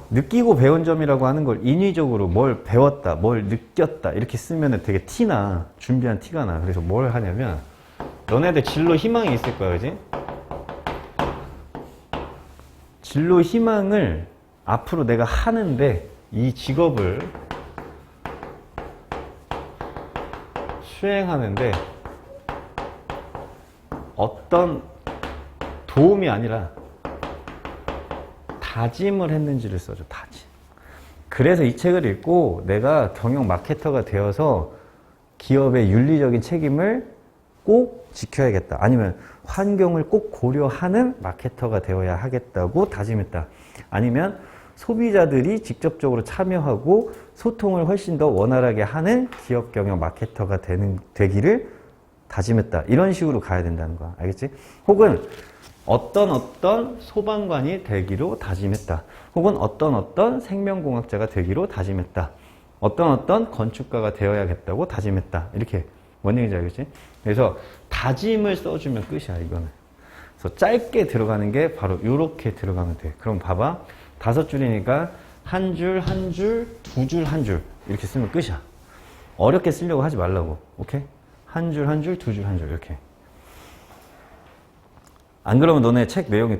느끼고 배운 점이라고 하는 걸 인위적으로 뭘 배웠다, 뭘 느꼈다 이렇게 쓰면 되게 티나. 준비한 티가 나. 그래서 뭘 하냐면 너네들 진로 희망이 있을 거야. 그지? 진로 희망을 앞으로 내가 하는데 이 직업을 수행하는데 어떤 도움이 아니라 다짐을 했는지를 써줘. 다짐. 그래서 이 책을 읽고 내가 경영 마케터가 되어서 기업의 윤리적인 책임을 꼭 지켜야겠다. 아니면 환경을 꼭 고려하는 마케터가 되어야 하겠다고 다짐했다. 아니면 소비자들이 직접적으로 참여하고 소통을 훨씬 더 원활하게 하는 기업 경영 마케터가 되기를 다짐했다. 이런 식으로 가야 된다는 거야. 알겠지? 혹은 어떤 소방관이 되기로 다짐했다. 혹은 어떤 생명공학자가 되기로 다짐했다. 어떤 건축가가 되어야겠다고 다짐했다. 이렇게 뭔 얘기인지 알겠지? 그래서 다짐을 써주면 끝이야, 이거는. 그래서 짧게 들어가는 게 바로 이렇게 들어가면 돼. 그럼 봐봐. 5줄이니까 한 줄, 한 줄, 두 줄, 한 줄. 이렇게 쓰면 끝이야. 어렵게 쓰려고 하지 말라고. 오케이? 한 줄, 한 줄, 두 줄, 한 줄. 이렇게. 안 그러면 너네 책 내용이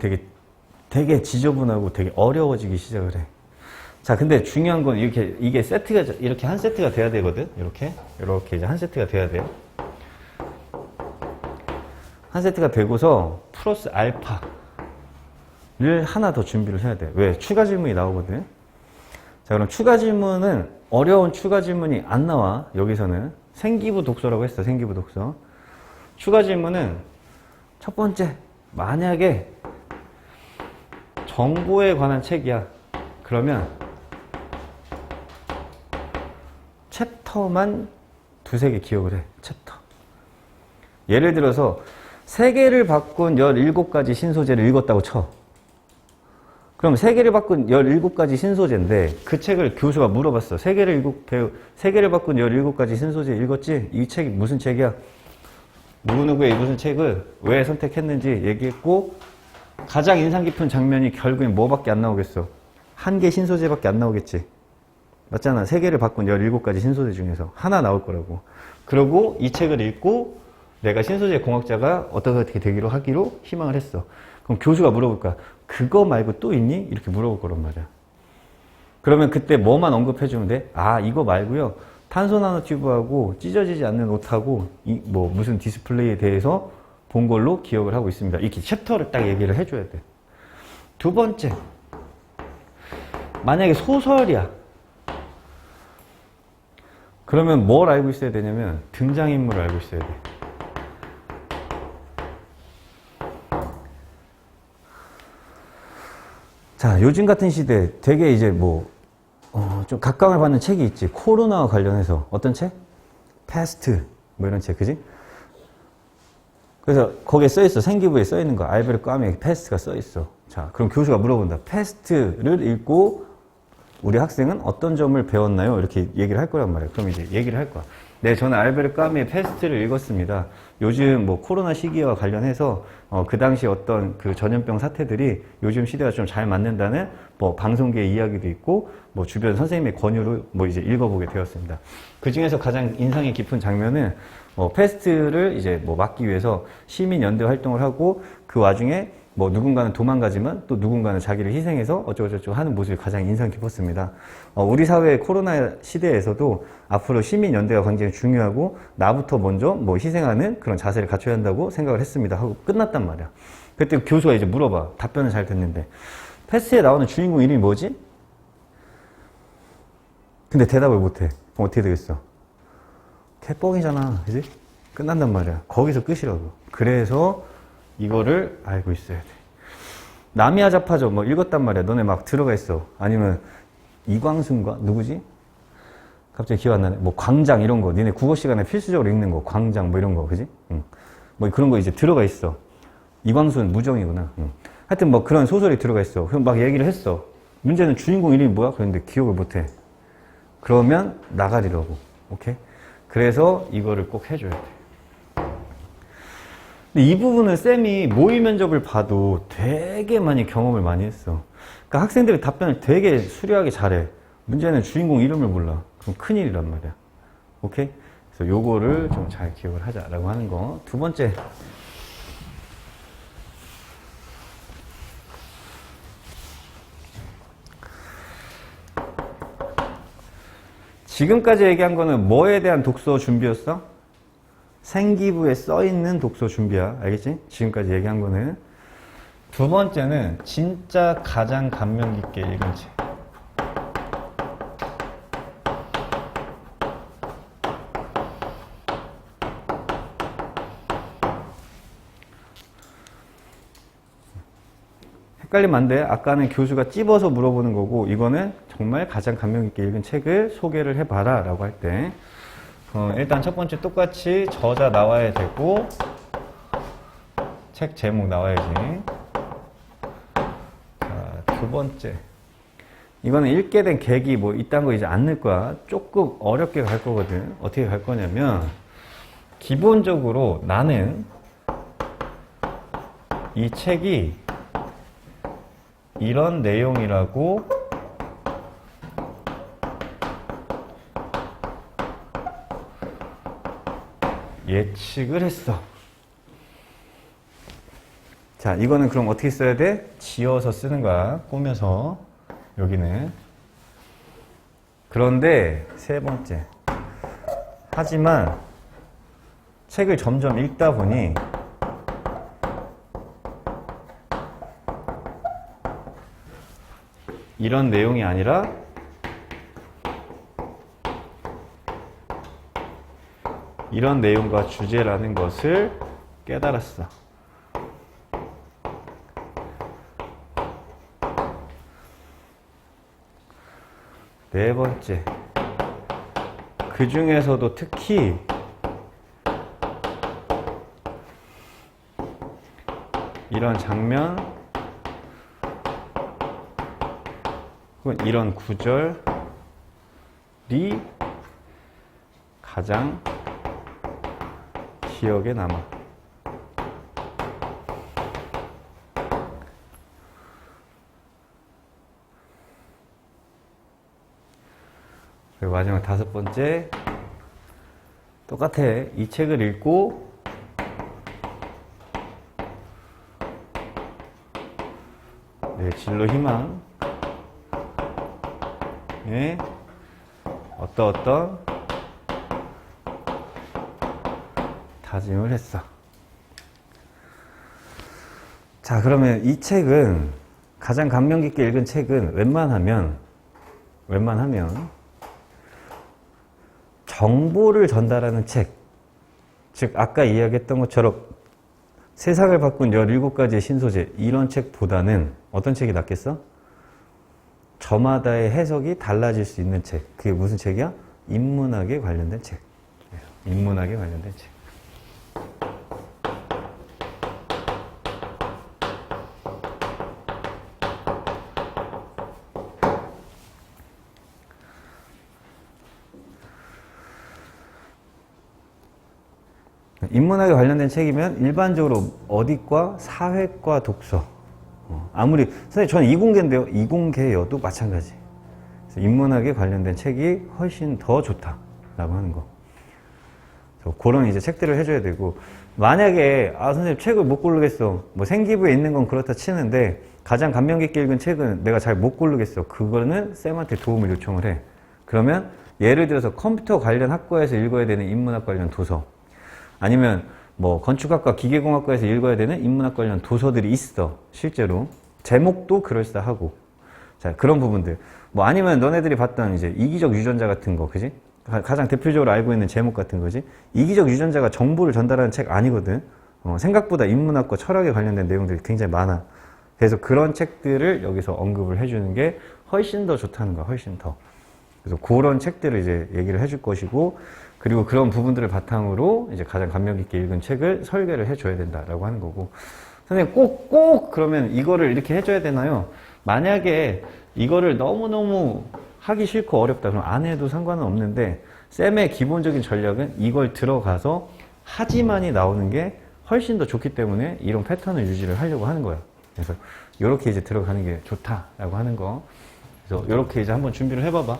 되게 지저분하고 되게 어려워지기 시작을 해. 자, 근데 중요한 건 이게 세트가, 이렇게 한 세트가 돼야 되거든? 이렇게 이제 한 세트가 돼야 돼. 한 세트가 되고서 플러스 알파를 하나 더 준비를 해야 돼. 왜? 추가 질문이 나오거든. 자, 그럼 추가 질문은 어려운 추가 질문이 안 나와. 여기서는 생기부 독서라고 했어. 생기부 독서. 추가 질문은 첫 번째, 만약에 정보에 관한 책이야. 그러면 챕터만 두세 개 기억을 해. 챕터. 예를 들어서 세계를 바꾼 17가지 신소재를 읽었다고 쳐. 그럼 세계를 바꾼 17가지 신소재인데 그 책을 교수가 물어봤어. 세계를 바꾼 17가지 신소재 읽었지? 이 책이 무슨 책이야? 누구누구의 무슨 책을 왜 선택했는지 얘기했고 가장 인상 깊은 장면이 결국엔 뭐밖에 안 나오겠어? 한 개 신소재밖에 안 나오겠지. 맞잖아. 세계를 바꾼 17가지 신소재 중에서 하나 나올 거라고. 그러고 이 책을 읽고 내가 신소재 공학자가 어떻게 되기로 하기로 희망을 했어. 그럼 교수가 물어볼 거야. 그거 말고 또 있니? 이렇게 물어볼 거란 말이야. 그러면 그때 뭐만 언급해주면 돼? 아, 이거 말고요. 탄소 나노튜브하고 찢어지지 않는 옷하고 뭐 무슨 디스플레이에 대해서 본 걸로 기억을 하고 있습니다. 이렇게 챕터를 딱 얘기를 해줘야 돼. 두 번째, 만약에 소설이야. 그러면 뭘 알고 있어야 되냐면 등장인물을 알고 있어야 돼. 자, 요즘 같은 시대 되게 이제 좀 각광을 받는 책이 있지. 코로나와 관련해서. 어떤 책? 패스트. 뭐 이런 책, 그지? 그래서 거기에 써있어. 생기부에 써있는 거. 알베르 까미의 패스트가 써있어. 자, 그럼 교수가 물어본다. 패스트를 읽고 우리 학생은 어떤 점을 배웠나요? 이렇게 얘기를 할 거란 말이에요. 그럼 이제 얘기를 할 거야. 네, 저는 알베르 까미의 패스트를 읽었습니다. 요즘 코로나 시기와 관련해서 그 당시 어떤 그 전염병 사태들이 요즘 시대가 좀 잘 맞는다는 방송계 이야기도 있고 주변 선생님의 권유로 이제 읽어보게 되었습니다. 그 중에서 가장 인상이 깊은 장면은 패스트를 이제 막기 위해서 시민연대 활동을 하고 그 와중에 뭐 누군가는 도망가지만 또 누군가는 자기를 희생해서 어쩌고저쩌고 하는 모습이 가장 인상 깊었습니다. 우리 사회의 코로나 시대에서도 앞으로 시민연대가 굉장히 중요하고 나부터 먼저 뭐 희생하는 그런 자세를 갖춰야 한다고 생각을 했습니다 하고 끝났단 말이야. 그때 교수가 이제 물어봐. 답변은 잘 됐는데 패스에 나오는 주인공 이름이 뭐지? 근데 대답을 못해. 그럼 어떻게 되겠어? 개뻥이잖아. 그지? 끝난단 말이야. 거기서 끝이라고. 그래서 이거를 알고 있어야 돼. 나미야 자파죠. 뭐 읽었단 말이야. 너네 막 들어가 있어. 아니면 이광순과 누구지? 갑자기 기억 안 나네. 뭐 광장 이런 거. 니네 국어 시간에 필수적으로 읽는 거. 광장 뭐 이런 거. 그지? 응. 뭐 그런 거 이제 들어가 있어. 이광순 무정이구나. 응. 하여튼 뭐 그런 소설이 들어가 있어. 그럼 막 얘기를 했어. 문제는 주인공 이름이 뭐야? 그런데 기억을 못 해. 그러면 나가리라고. 오케이? 그래서 이거를 꼭 해줘야 돼. 근데 이 부분은 쌤이 모의 면접을 봐도 되게 많이 경험을 많이 했어. 그러니까 학생들이 답변을 되게 수려하게 잘해. 문제는 주인공 이름을 몰라. 그럼 큰일이란 말이야. 오케이? 그래서 요거를 좀 잘 기억을 하자라고 하는 거. 두 번째. 지금까지 얘기한 거는 뭐에 대한 독서 준비였어? 생기부에 써있는 독서 준비야. 알겠지? 지금까지 얘기한 거는. 두 번째는 진짜 가장 감명 깊게 읽은 책. 헷갈리면 안 돼. 아까는 교수가 찝어서 물어보는 거고 이거는 정말 가장 감명 깊게 읽은 책을 소개를 해봐라 라고 할 때 일단 첫 번째 똑같이 저자 나와야 되고 책 제목 나와야지. 자, 두 번째 이거는 읽게 된 계기 뭐 이딴 거 이제 안 넣을 거야. 조금 어렵게 갈 거거든. 어떻게 갈 거냐면 기본적으로 나는 이 책이 이런 내용이라고 예측을 했어. 자, 이거는 그럼 어떻게 써야 돼? 지어서 쓰는 거야. 꾸며서. 여기는. 그런데 세 번째. 하지만 책을 점점 읽다 보니 이런 내용이 아니라 이런 내용과 주제라는 것을 깨달았어. 네 번째. 그 중에서도 특히 이런 장면 혹은 이런 구절이 가장 기억에 남아. 그리고 마지막 다섯 번째. 똑같아. 이 책을 읽고 내 진로 희망 어떤 다짐을 했어. 자, 그러면 이 책은 가장 감명 깊게 읽은 책은 웬만하면 정보를 전달하는 책, 즉 아까 이야기했던 것처럼 세상을 바꾼 17가지의 신소재 이런 책보다는 어떤 책이 낫겠어? 저마다의 해석이 달라질 수 있는 책. 그게 무슨 책이야? 인문학에 관련된 책. 인문학에 관련된 책. 인문학에 관련된 책이면 일반적으로 어디과 사회과 독서. 아무리 선생님 저는 이공계인데요. 이공계여도 마찬가지. 그래서 인문학에 관련된 책이 훨씬 더 좋다라고 하는 거. 그런 이제 책들을 해줘야 되고, 만약에 선생님 책을 못 고르겠어, 뭐 생기부에 있는 건 그렇다 치는데 가장 감명 깊게 읽은 책은 내가 잘 못 고르겠어, 그거는 쌤한테 도움을 요청을 해. 그러면 예를 들어서 컴퓨터 관련 학과에서 읽어야 되는 인문학 관련 도서, 아니면 뭐 건축학과 기계공학과에서 읽어야 되는 인문학 관련 도서들이 있어. 실제로 제목도 그럴싸하고. 자, 그런 부분들. 뭐 아니면 너네들이 봤던 이제 이기적 유전자 같은 거, 그지? 가장 대표적으로 알고 있는 제목 같은 거지. 이기적 유전자가 정보를 전달하는 책 아니거든. 생각보다 인문학과 철학에 관련된 내용들이 굉장히 많아. 그래서 그런 책들을 여기서 언급을 해주는 게 훨씬 더 좋다는 거야. 훨씬 더. 그래서 그런 책들을 이제 얘기를 해줄 것이고, 그리고 그런 부분들을 바탕으로 이제 가장 감명 깊게 읽은 책을 설계를 해줘야 된다라고 하는 거고. 선생님 꼭 그러면 이거를 이렇게 해줘야 되나요? 만약에 이거를 너무너무 하기 싫고 어렵다 그럼 안 해도 상관은 없는데, 쌤의 기본적인 전략은 이걸 들어가서 하지만이 나오는 게 훨씬 더 좋기 때문에 이런 패턴을 유지를 하려고 하는 거야. 그래서 이렇게 이제 들어가는 게 좋다라고 하는 거. 그래서 이렇게 이제 한번 준비를 해봐봐.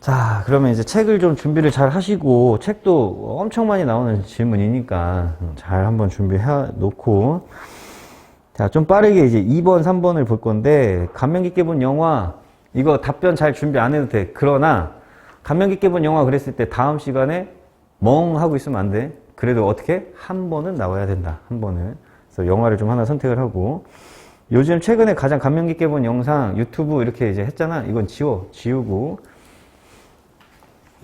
자, 그러면 이제 책을 좀 준비를 잘 하시고, 책도 엄청 많이 나오는 질문이니까 잘 한번 준비해 놓고, 자, 좀 빠르게 이제 2번, 3번을 볼 건데, 감명 깊게 본 영화, 이거 답변 잘 준비 안 해도 돼. 그러나, 감명 깊게 본 영화 그랬을 때 다음 시간에 멍 하고 있으면 안 돼. 그래도 어떻게? 한 번은 나와야 된다. 한 번은. 그래서 영화를 좀 하나 선택을 하고, 요즘 최근에 가장 감명 깊게 본 영상, 유튜브 이렇게 이제 했잖아. 이건 지우고,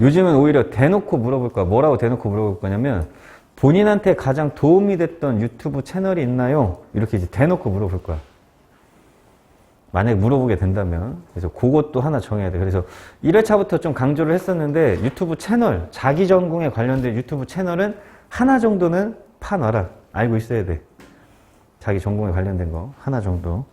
요즘은 오히려 대놓고 물어볼 거야. 뭐라고 대놓고 물어볼 거냐면, 본인한테 가장 도움이 됐던 유튜브 채널이 있나요? 이렇게 이제 대놓고 물어볼 거야. 만약에 물어보게 된다면. 그래서 그것도 하나 정해야 돼. 그래서 1회차부터 좀 강조를 했었는데, 유튜브 채널, 자기 전공에 관련된 유튜브 채널은 하나 정도는 파놔라. 알고 있어야 돼. 자기 전공에 관련된 거 하나 정도.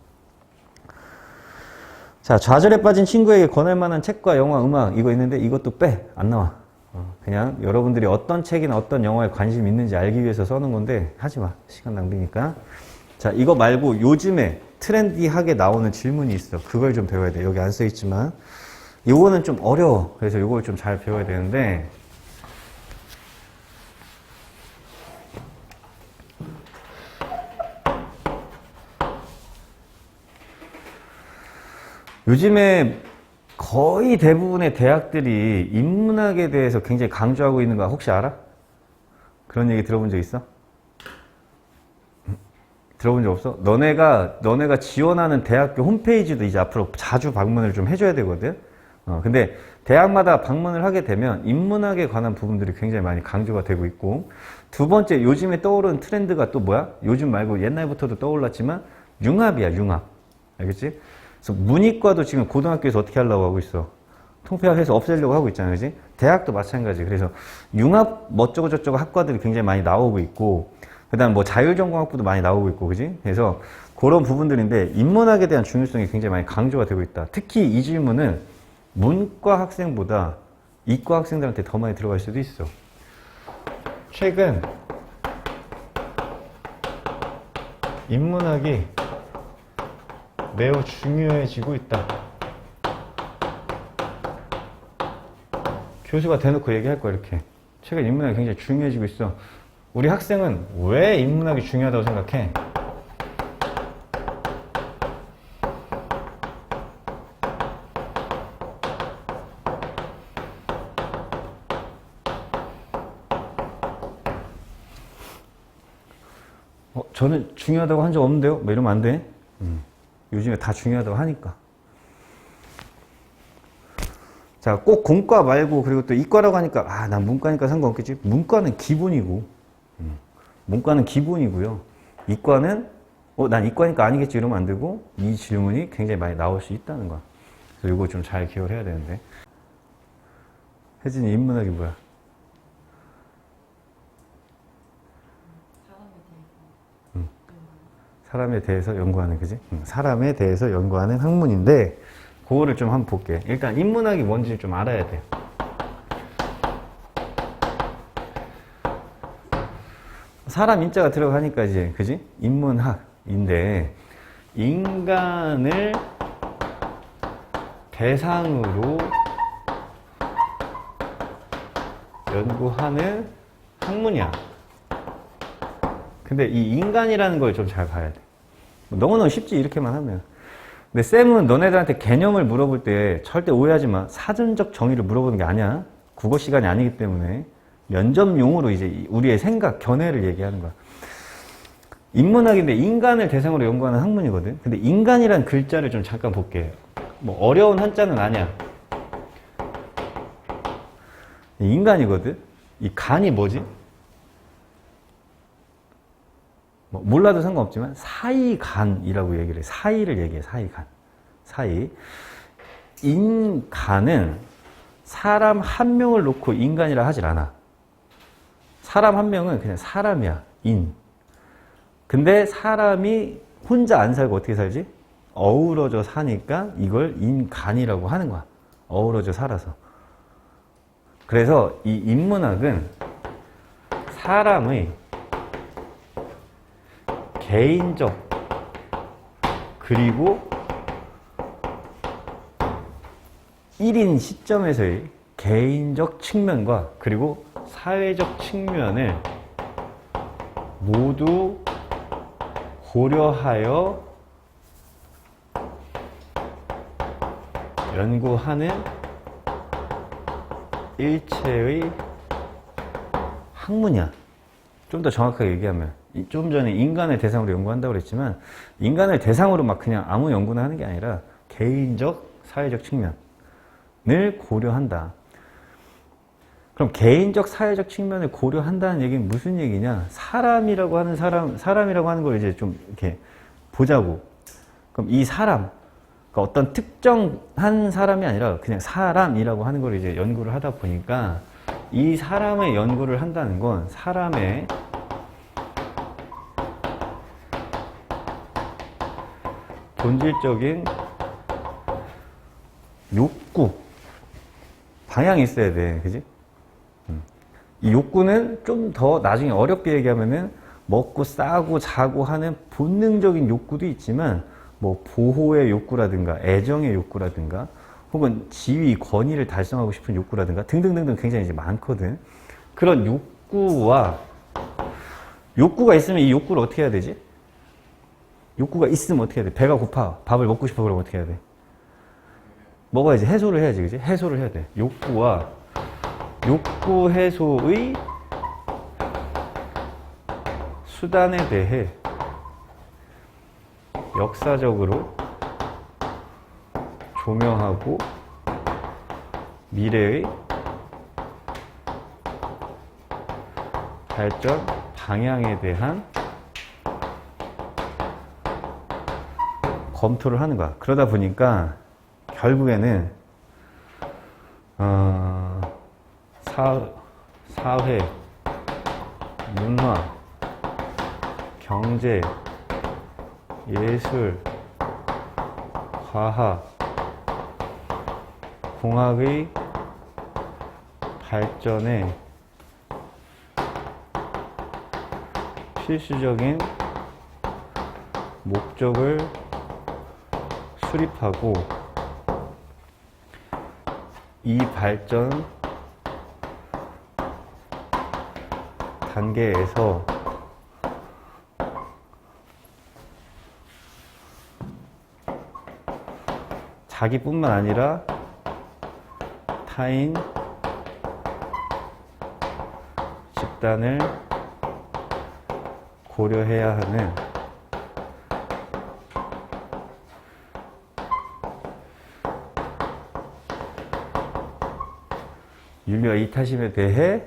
자, 좌절에 빠진 친구에게 권할 만한 책과 영화, 음악 이거 있는데 이것도 빼. 안 나와. 그냥 여러분들이 어떤 책이나 어떤 영화에 관심 있는지 알기 위해서 써놓은 건데 하지 마. 시간 낭비니까. 자, 이거 말고 요즘에 트렌디하게 나오는 질문이 있어. 그걸 좀 배워야 돼. 여기 안 써있지만. 요거는 좀 어려워. 그래서 요걸 좀 잘 배워야 되는데, 요즘에 거의 대부분의 대학들이 인문학에 대해서 굉장히 강조하고 있는 거 혹시 알아? 그런 얘기 들어본 적 있어? 들어본 적 없어? 너네가 지원하는 대학교 홈페이지도 이제 앞으로 자주 방문을 좀 해줘야 되거든? 근데 대학마다 방문을 하게 되면 인문학에 관한 부분들이 굉장히 많이 강조가 되고 있고, 두 번째, 요즘에 떠오르는 트렌드가 또 뭐야? 요즘 말고 옛날부터도 떠올랐지만 융합이야, 융합. 알겠지? 그래서 문이과도 지금 고등학교에서 어떻게 하려고 하고 있어? 통폐합해서 없애려고 하고 있잖아, 그지? 대학도 마찬가지. 그래서 융합 어쩌고 저쩌고 학과들이 굉장히 많이 나오고 있고, 그 다음 뭐 자율전공학부도 많이 나오고 있고, 그지? 그래서 그런 부분들인데, 인문학에 대한 중요성이 굉장히 많이 강조가 되고 있다. 특히 이 질문은 문과 학생보다 이과 학생들한테 더 많이 들어갈 수도 있어. 최근 인문학이 매우 중요해지고 있다. 교수가 대놓고 얘기할 거야, 이렇게. 최근 인문학이 굉장히 중요해지고 있어. 우리 학생은 왜 인문학이 중요하다고 생각해? 저는 중요하다고 한 적 없는데요? 뭐 이러면 안 돼. 요즘에 다 중요하다고 하니까. 자, 꼭 공과 말고, 그리고 또 이과라고 하니까, 난 문과니까 상관없겠지. 문과는 기본이고, 문과는 기본이고요. 이과는, 난 이과니까 아니겠지 이러면 안 되고, 이 질문이 굉장히 많이 나올 수 있다는 거야. 그래서 이거 좀 잘 기억을 해야 되는데. 혜진이 인문학이 뭐야? 사람에 대해서 연구하는, 그지? 사람에 대해서 연구하는 학문인데, 그거를 좀 한번 볼게. 일단 인문학이 뭔지 좀 알아야 돼. 사람 인자가 들어가니까 이제, 그지? 인문학인데, 인간을 대상으로 연구하는 학문이야. 근데 이 인간이라는 걸 좀 잘 봐야 돼. 너무너무 쉽지, 이렇게만 하면. 근데 쌤은 너네들한테 개념을 물어볼 때 절대 오해하지 마. 사전적 정의를 물어보는 게 아니야. 국어 시간이 아니기 때문에. 면접용으로 이제 우리의 생각, 견해를 얘기하는 거야. 인문학인데 인간을 대상으로 연구하는 학문이거든. 근데 인간이란 글자를 좀 잠깐 볼게요. 뭐 어려운 한자는 아니야. 인간이거든. 이 간이 뭐지? 뭐 몰라도 상관없지만 사이간이라고 얘기를 해. 사이를 얘기해. 사이간. 사이. 인간은 사람 한 명을 놓고 인간이라 하질 않아. 사람 한 명은 그냥 사람이야. 인. 근데 사람이 혼자 안 살고 어떻게 살지? 어우러져 사니까 이걸 인간이라고 하는 거야. 어우러져 살아서. 그래서 이 인문학은 사람의 개인적 그리고 1인 시점에서의 개인적 측면과 그리고 사회적 측면을 모두 고려하여 연구하는 일체의 학문이야. 좀 더 정확하게 얘기하면 좀 전에 인간을 대상으로 연구한다고 그랬지만 인간을 대상으로 막 그냥 아무 연구나 하는 게 아니라 개인적, 사회적 측면을 고려한다. 그럼 개인적, 사회적 측면을 고려한다는 얘기는 무슨 얘기냐? 사람이라고 하는 사람이라고 하는 걸 이제 좀 이렇게 보자고. 그럼 이 사람, 그러니까 어떤 특정한 사람이 아니라 그냥 사람이라고 하는 걸 이제 연구를 하다 보니까 이 사람의 연구를 한다는 건 사람의 본질적인 욕구, 방향이 있어야 돼. 그지? 이 욕구는 좀 더 나중에 어렵게 얘기하면은 먹고 싸고 자고 하는 본능적인 욕구도 있지만 뭐 보호의 욕구라든가 애정의 욕구라든가 혹은 지위, 권위를 달성하고 싶은 욕구라든가 등등등등 굉장히 이제 많거든. 그런 욕구가 있으면 이 욕구를 어떻게 해야 되지? 욕구가 있으면 어떻게 해야 돼? 배가 고파. 밥을 먹고 싶어. 그러면 어떻게 해야 돼? 먹어야지. 해소를 해야지. 그지? 해소를 해야 돼. 욕구 해소의 수단에 대해 역사적으로 조명하고 미래의 발전 방향에 대한 검토를 하는 거야. 그러다 보니까 결국에는 사회, 문화, 경제, 예술, 과학, 공학의 발전에 필수적인 목적을 수립하고 이 발전 단계에서 자기뿐만 아니라 타인, 집단을 고려해야 하는 윤리와 이타심에 대해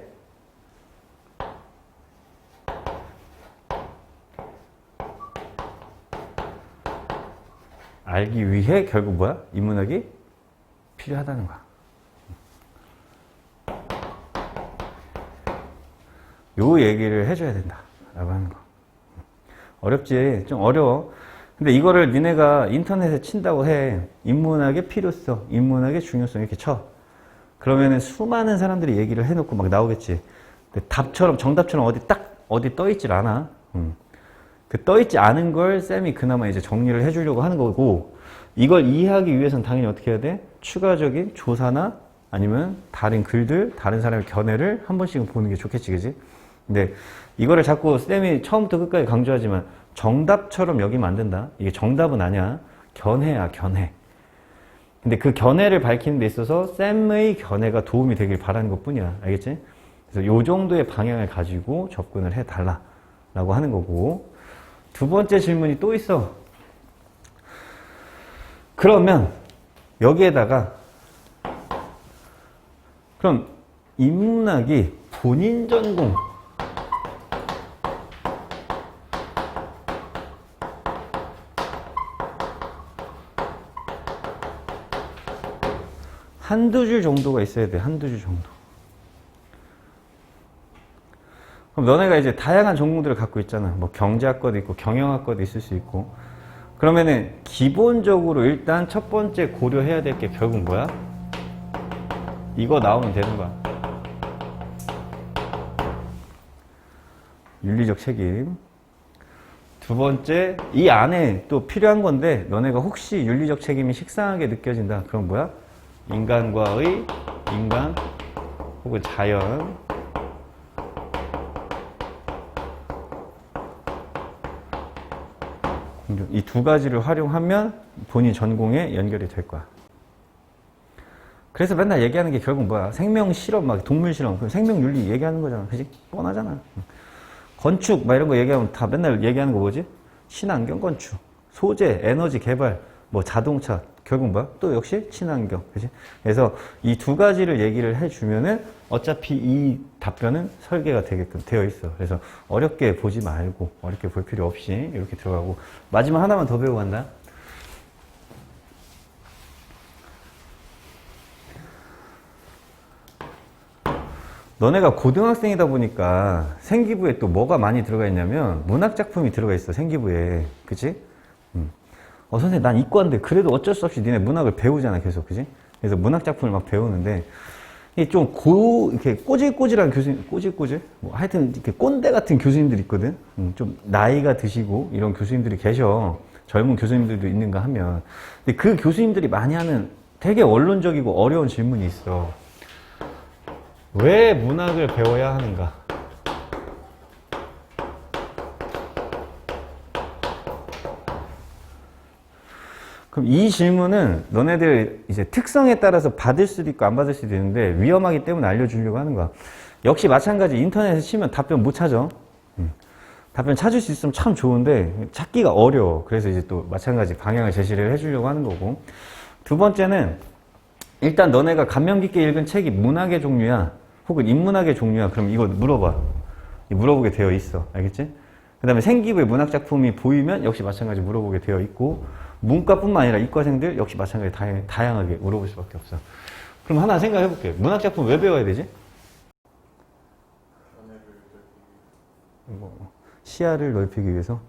알기 위해 결국 뭐야? 인문학이 필요하다는 거야. 요 얘기를 해줘야 된다 라고 하는 거. 어렵지? 좀 어려워. 근데 이거를 니네가 인터넷에 친다고 해. 인문학의 필요성, 인문학의 중요성 이렇게 쳐. 그러면은 수많은 사람들이 얘기를 해놓고 막 나오겠지. 근데 정답처럼 어디 떠있질 않아. 그 떠있지 않은 걸 쌤이 그나마 이제 정리를 해주려고 하는 거고, 이걸 이해하기 위해서는 당연히 어떻게 해야 돼? 추가적인 조사나 아니면 다른 글들, 다른 사람의 견해를 한 번씩은 보는 게 좋겠지, 그지? 근데 이거를 자꾸 쌤이 처음부터 끝까지 강조하지만 정답처럼 여기면 안 된다. 이게 정답은 아니야. 견해야, 견해. 근데 그 견해를 밝히는 데 있어서 쌤의 견해가 도움이 되길 바라는 것 뿐이야. 알겠지? 그래서 요 정도의 방향을 가지고 접근을 해달라 라고 하는 거고, 두 번째 질문이 또 있어. 그러면 여기에다가 그럼 인문학이 본인 전공 한두 줄 정도가 있어야 돼. 한두 줄 정도. 그럼 너네가 이제 다양한 전공들을 갖고 있잖아. 뭐 경제학과도 있고 경영학과도 있을 수 있고. 그러면은 기본적으로 일단 첫 번째 고려해야 될 게 결국 뭐야? 이거 나오면 되는 거야. 윤리적 책임. 두 번째, 이 안에 또 필요한 건데 너네가 혹시 윤리적 책임이 식상하게 느껴진다. 그럼 뭐야? 인간과의 인간 혹은 자연. 이 두 가지를 활용하면 본인 전공에 연결이 될 거야. 그래서 맨날 얘기하는 게 결국 뭐야? 생명 실험, 막 동물 실험, 그럼 생명 윤리 얘기하는 거잖아. 그지? 뻔하잖아. 건축, 막 이런 거 얘기하면 다 맨날 얘기하는 거 뭐지? 친환경 건축, 소재, 에너지 개발, 뭐 자동차, 결국 뭐야? 또 역시 친환경. 그지? 그래서 이 두 가지를 얘기를 해주면은 어차피 이 답변은 설계가 되게끔 되어 있어. 그래서 어렵게 보지 말고, 어렵게 볼 필요 없이 이렇게 들어가고, 마지막 하나만 더 배우고 간다. 너네가 고등학생이다 보니까 생기부에 또 뭐가 많이 들어가 있냐면 문학작품이 들어가 있어. 생기부에. 그치? 선생님 난 이과인데 그래도 어쩔 수 없이 니네 문학을 배우잖아. 계속. 그치? 그래서 문학작품을 막 배우는데 이게 좀 이렇게 꼬질꼬질한 교수님, 꼬질꼬질? 뭐 하여튼 이렇게 꼰대 같은 교수님들이 있거든? 좀 나이가 드시고 이런 교수님들이 계셔. 젊은 교수님들도 있는가 하면. 근데 그 교수님들이 많이 하는 되게 원론적이고 어려운 질문이 있어. 왜 문학을 배워야 하는가? 그럼 이 질문은 너네들 이제 특성에 따라서 받을 수도 있고 안 받을 수도 있는데 위험하기 때문에 알려주려고 하는 거야. 역시 마찬가지 인터넷에 치면 답변 못 찾아. 답변 찾을 수 있으면 참 좋은데 찾기가 어려워. 그래서 이제 또 마찬가지 방향을 제시를 해주려고 하는 거고. 두 번째는 일단 너네가 감명 깊게 읽은 책이 문학의 종류야 혹은 인문학의 종류야. 그럼 이거 물어봐. 물어보게 되어 있어. 알겠지? 그 다음에 생기부에 문학작품이 보이면 역시 마찬가지 물어보게 되어 있고, 문과뿐만 아니라 이과생들 역시 마찬가지 다양하게 물어볼 수밖에 없어. 그럼 하나 생각해 볼게. 문학작품 왜 배워야 되지? 시야를 넓히기 위해서?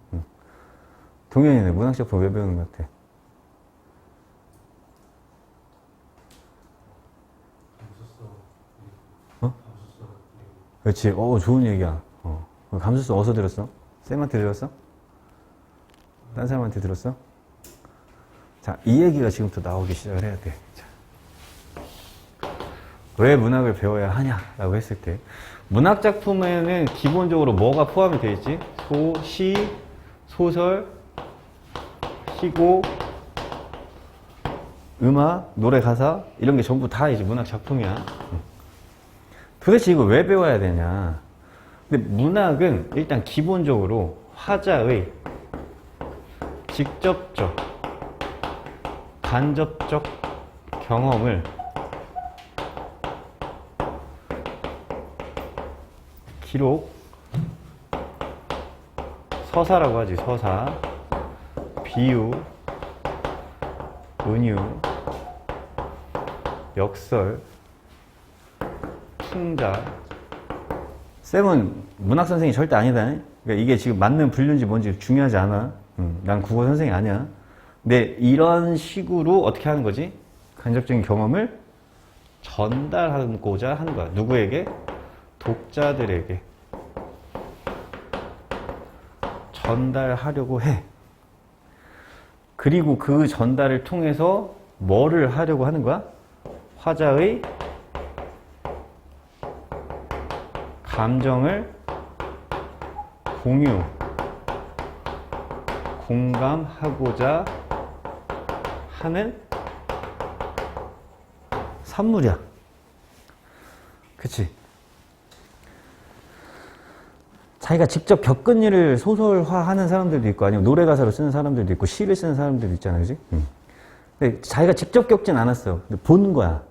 동현이는 문학작품 왜 배우는 것 같아? 그렇지. 좋은 얘기야. 감수성 어디서 들었어? 쌤한테 들었어? 딴 사람한테 들었어? 자, 이 얘기가 지금부터 나오기 시작을 해야 돼. 자. 왜 문학을 배워야 하냐라고 했을 때 문학작품에는 기본적으로 뭐가 포함이 되어 있지? 시, 소설, 시고, 음악, 노래 가사 이런 게 전부 다 이제 문학작품이야. 도대체 이거 왜 배워야 되냐? 근데 문학은 일단 기본적으로 화자의 직접적, 간접적 경험을 기록, 서사라고 하지. 서사, 비유, 은유, 역설, 풍자. 쌤은 문학 선생이 절대 아니다. 그러니까 이게 지금 맞는 분류인지 뭔지 중요하지 않아. 난 국어 선생이 아니야. 근데 이런 식으로 어떻게 하는 거지? 간접적인 경험을 전달하고자 하는 거야. 누구에게? 독자들에게 전달하려고 해. 그리고 그 전달을 통해서 뭐를 하려고 하는 거야? 화자의 감정을 공감하고자 하는 산물이야. 그치? 자기가 직접 겪은 일을 소설화하는 사람들도 있고, 아니면 노래 가사로 쓰는 사람들도 있고, 시를 쓰는 사람들도 있잖아, 그지? 근데 자기가 직접 겪진 않았어. 근데 본 거야.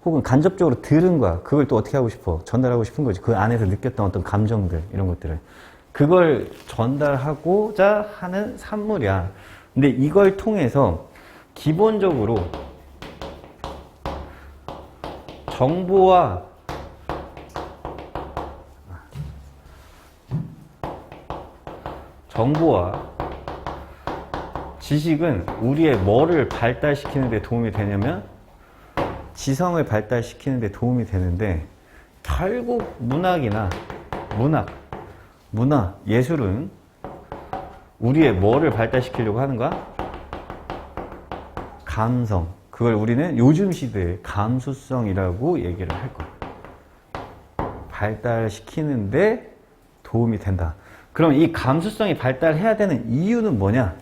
혹은 간접적으로 들은 거야. 그걸 또 어떻게 하고 싶어? 전달하고 싶은 거지. 그 안에서 느꼈던 어떤 감정들, 이런 것들을. 그걸 전달하고자 하는 산물이야. 근데 이걸 통해서 기본적으로 정보와 지식은 우리의 뭐를 발달시키는 데 도움이 되냐면 지성을 발달시키는 데 도움이 되는데, 결국 문학이나 문화, 예술은 우리의 뭐를 발달시키려고 하는가? 감성. 그걸 우리는 요즘 시대의 감수성이라고 얘기를 할 거야. 발달시키는데 도움이 된다. 그럼 이 감수성이 발달해야 되는 이유는 뭐냐?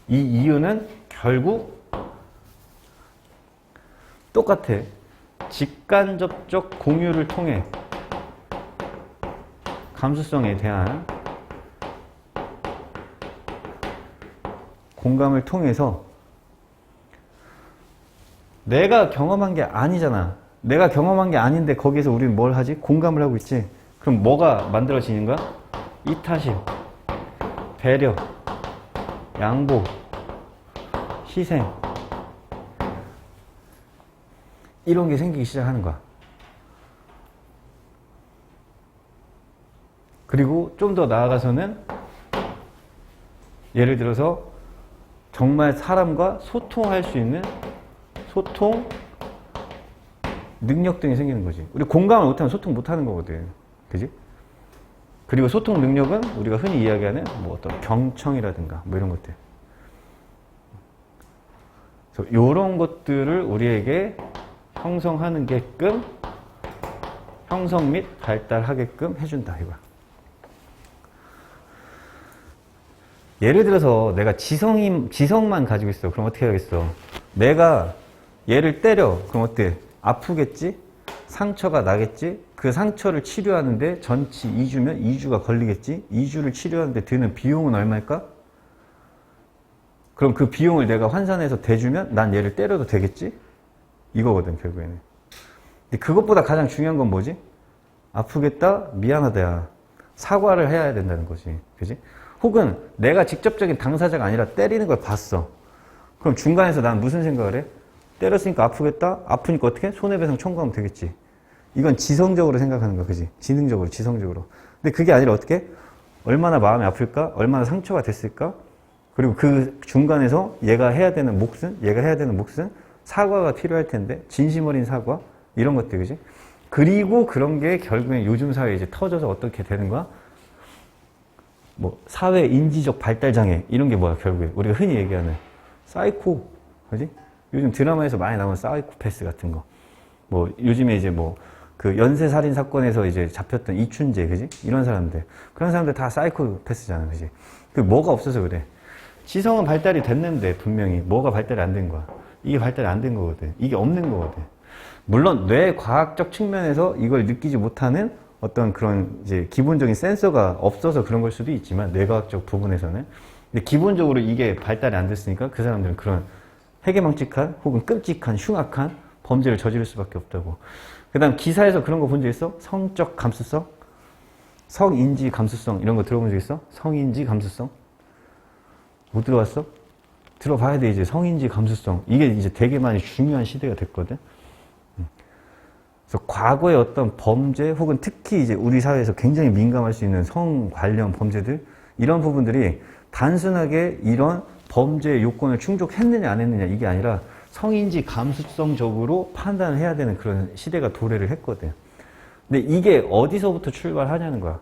이 이유는 결국 똑같아. 직간접적 공유를 통해 감수성에 대한 공감을 통해서 내가 경험한 게 아니잖아. 내가 경험한 게 아닌데 거기에서 우리는 뭘 하지? 공감을 하고 있지. 그럼 뭐가 만들어지는 거야? 이타심, 배려, 양보, 희생, 이런 게 생기기 시작하는 거야. 그리고 좀 더 나아가서는 예를 들어서 정말 사람과 소통할 수 있는 소통 능력 등이 생기는 거지. 우리 공감을 못하면 소통 못하는 거거든. 그지? 그리고 소통 능력은 우리가 흔히 이야기하는 뭐 어떤 경청이라든가 뭐 이런 것들. 그래서 이런 것들을 우리에게 형성 및 발달하게끔 해준다 이거야. 예를 들어서 내가 지성만 가지고 있어. 그럼 어떻게 하겠어? 내가 얘를 때려. 그럼 어때? 아프겠지? 상처가 나겠지? 그 상처를 치료하는데 전치 2주면 2주가 걸리겠지? 2주를 치료하는데 드는 비용은 얼마일까? 그럼 그 비용을 내가 환산해서 대주면 난 얘를 때려도 되겠지? 이거거든, 결국에는. 근데 그것보다 가장 중요한 건 뭐지? 아프겠다? 미안하다. 사과를 해야 된다는 거지. 그지? 혹은 내가 직접적인 당사자가 아니라 때리는 걸 봤어. 그럼 중간에서 난 무슨 생각을 해? 때렸으니까 아프겠다? 아프니까 어떻게? 손해배상 청구하면 되겠지. 이건 지성적으로 생각하는 거야. 그지? 지능적으로, 지성적으로. 근데 그게 아니라 어떻게? 얼마나 마음이 아플까? 얼마나 상처가 됐을까? 그리고 그 중간에서 얘가 해야 되는 몫은 사과가 필요할 텐데, 진심 어린 사과? 이런 것들, 그지? 그리고 그런 게 결국엔 요즘 사회에 이제 터져서 어떻게 되는 거야? 뭐, 사회 인지적 발달장애, 이런 게 뭐야, 결국에. 우리가 흔히 얘기하는 사이코, 그지? 요즘 드라마에서 많이 나오는 사이코패스 같은 거. 뭐, 요즘에 이제 뭐, 그 연쇄살인 사건에서 이제 잡혔던 이춘재, 그지? 이런 사람들. 그런 사람들 다 사이코패스잖아, 그지? 그 뭐가 없어서 그래. 지성은 발달이 됐는데, 분명히. 뭐가 발달이 안 된 거야. 이게 발달이 안 된 거거든. 이게 없는 거거든. 물론, 뇌과학적 측면에서 이걸 느끼지 못하는 어떤 그런 이제 기본적인 센서가 없어서 그런 걸 수도 있지만, 뇌과학적 부분에서는. 근데 기본적으로 이게 발달이 안 됐으니까 그 사람들은 그런 해괴망측한 혹은 끔찍한 흉악한 범죄를 저지를 수밖에 없다고. 그 다음 기사에서 그런 거 본 적 있어? 성적 감수성? 성인지 감수성 이런 거 들어본 적 있어? 성인지 감수성? 못 들어봤어? 들어봐야 돼. 이제 성인지 감수성 이게 이제 되게 많이 중요한 시대가 됐거든. 그래서 과거의 어떤 범죄 혹은 특히 이제 우리 사회에서 굉장히 민감할 수 있는 성 관련 범죄들 이런 부분들이 단순하게 이런 범죄의 요건을 충족했느냐 안 했느냐 이게 아니라 성인지 감수성적으로 판단을 해야 되는 그런 시대가 도래를 했거든. 근데 이게 어디서부터 출발하냐는 거야.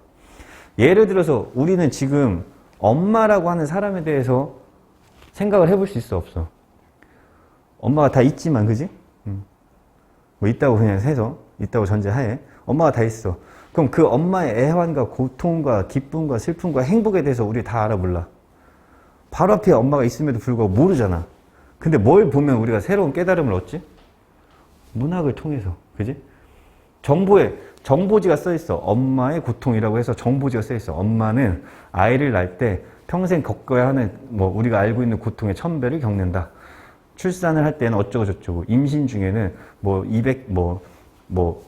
예를 들어서 우리는 지금 엄마라고 하는 사람에 대해서 생각을 해볼 수 있어 없어? 엄마가 다 있지만, 그지? 뭐 있다고 그냥 해서, 있다고 전제하에 엄마가 다 있어. 그럼 그 엄마의 애환과 고통과 기쁨과 슬픔과 행복에 대해서 우리 다 알아 몰라? 바로 앞에 엄마가 있음에도 불구하고 모르잖아. 근데 뭘 보면 우리가 새로운 깨달음을 얻지? 문학을 통해서, 그지? 정보지가 써 있어. 엄마의 고통이라고 해서 정보지가 써 있어. 엄마는 아이를 낳을 때 평생 겪어야 하는 뭐 우리가 알고 있는 고통의 1000배를 겪는다. 출산을 할 때는 어쩌고 저쩌고, 임신 중에는 뭐 200,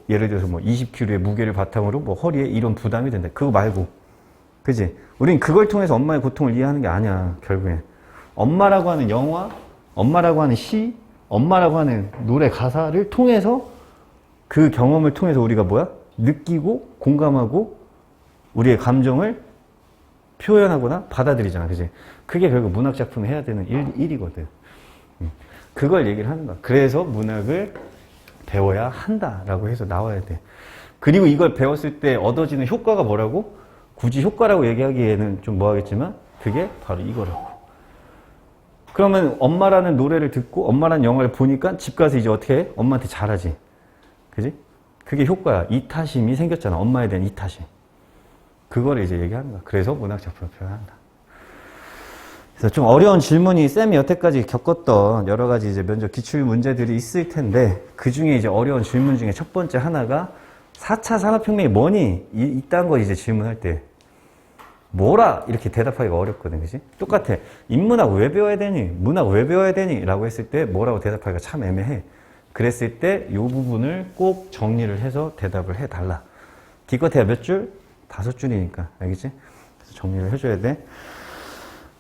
예를 들어서 뭐 20kg의 무게를 바탕으로 뭐 허리에 이런 부담이 된다. 그거 말고. 그지? 우린 그걸 통해서 엄마의 고통을 이해하는 게 아니야, 결국엔. 엄마라고 하는 영화, 엄마라고 하는 시, 엄마라고 하는 노래 가사를 통해서 그 경험을 통해서 우리가 뭐야? 느끼고, 공감하고, 우리의 감정을 표현하거나 받아들이잖아. 그지? 그게 결국 문학작품이 해야 되는 일이거든. 그걸 얘기를 하는 거야. 그래서 문학을 배워야 한다라고 해서 나와야 돼. 그리고 이걸 배웠을 때 얻어지는 효과가 뭐라고? 굳이 효과라고 얘기하기에는 좀 뭐하겠지만 그게 바로 이거라고. 그러면 엄마라는 노래를 듣고 엄마라는 영화를 보니까 집 가서 이제 어떻게 해? 엄마한테 잘하지. 그지? 그게 효과야. 이타심이 생겼잖아. 엄마에 대한 이타심. 그거를 이제 얘기하는 거야. 그래서 문학작품을 표현한다. 그래서 좀 어려운 질문이 쌤이 여태까지 겪었던 여러 가지 이제 면접 기출 문제들이 있을 텐데 그 중에 이제 어려운 질문 중에 첫 번째 하나가 4차 산업혁명이 뭐니? 이딴 거 이제 질문할 때 뭐라? 이렇게 대답하기가 어렵거든. 그지? 똑같아. 인문학 왜 배워야 되니? 문학 왜 배워야 되니? 라고 했을 때 뭐라고 대답하기가 참 애매해. 그랬을 때 이 부분을 꼭 정리를 해서 대답을 해달라. 기껏해야 몇 줄? 5줄이니까. 알겠지? 그래서 정리를 해줘야 돼.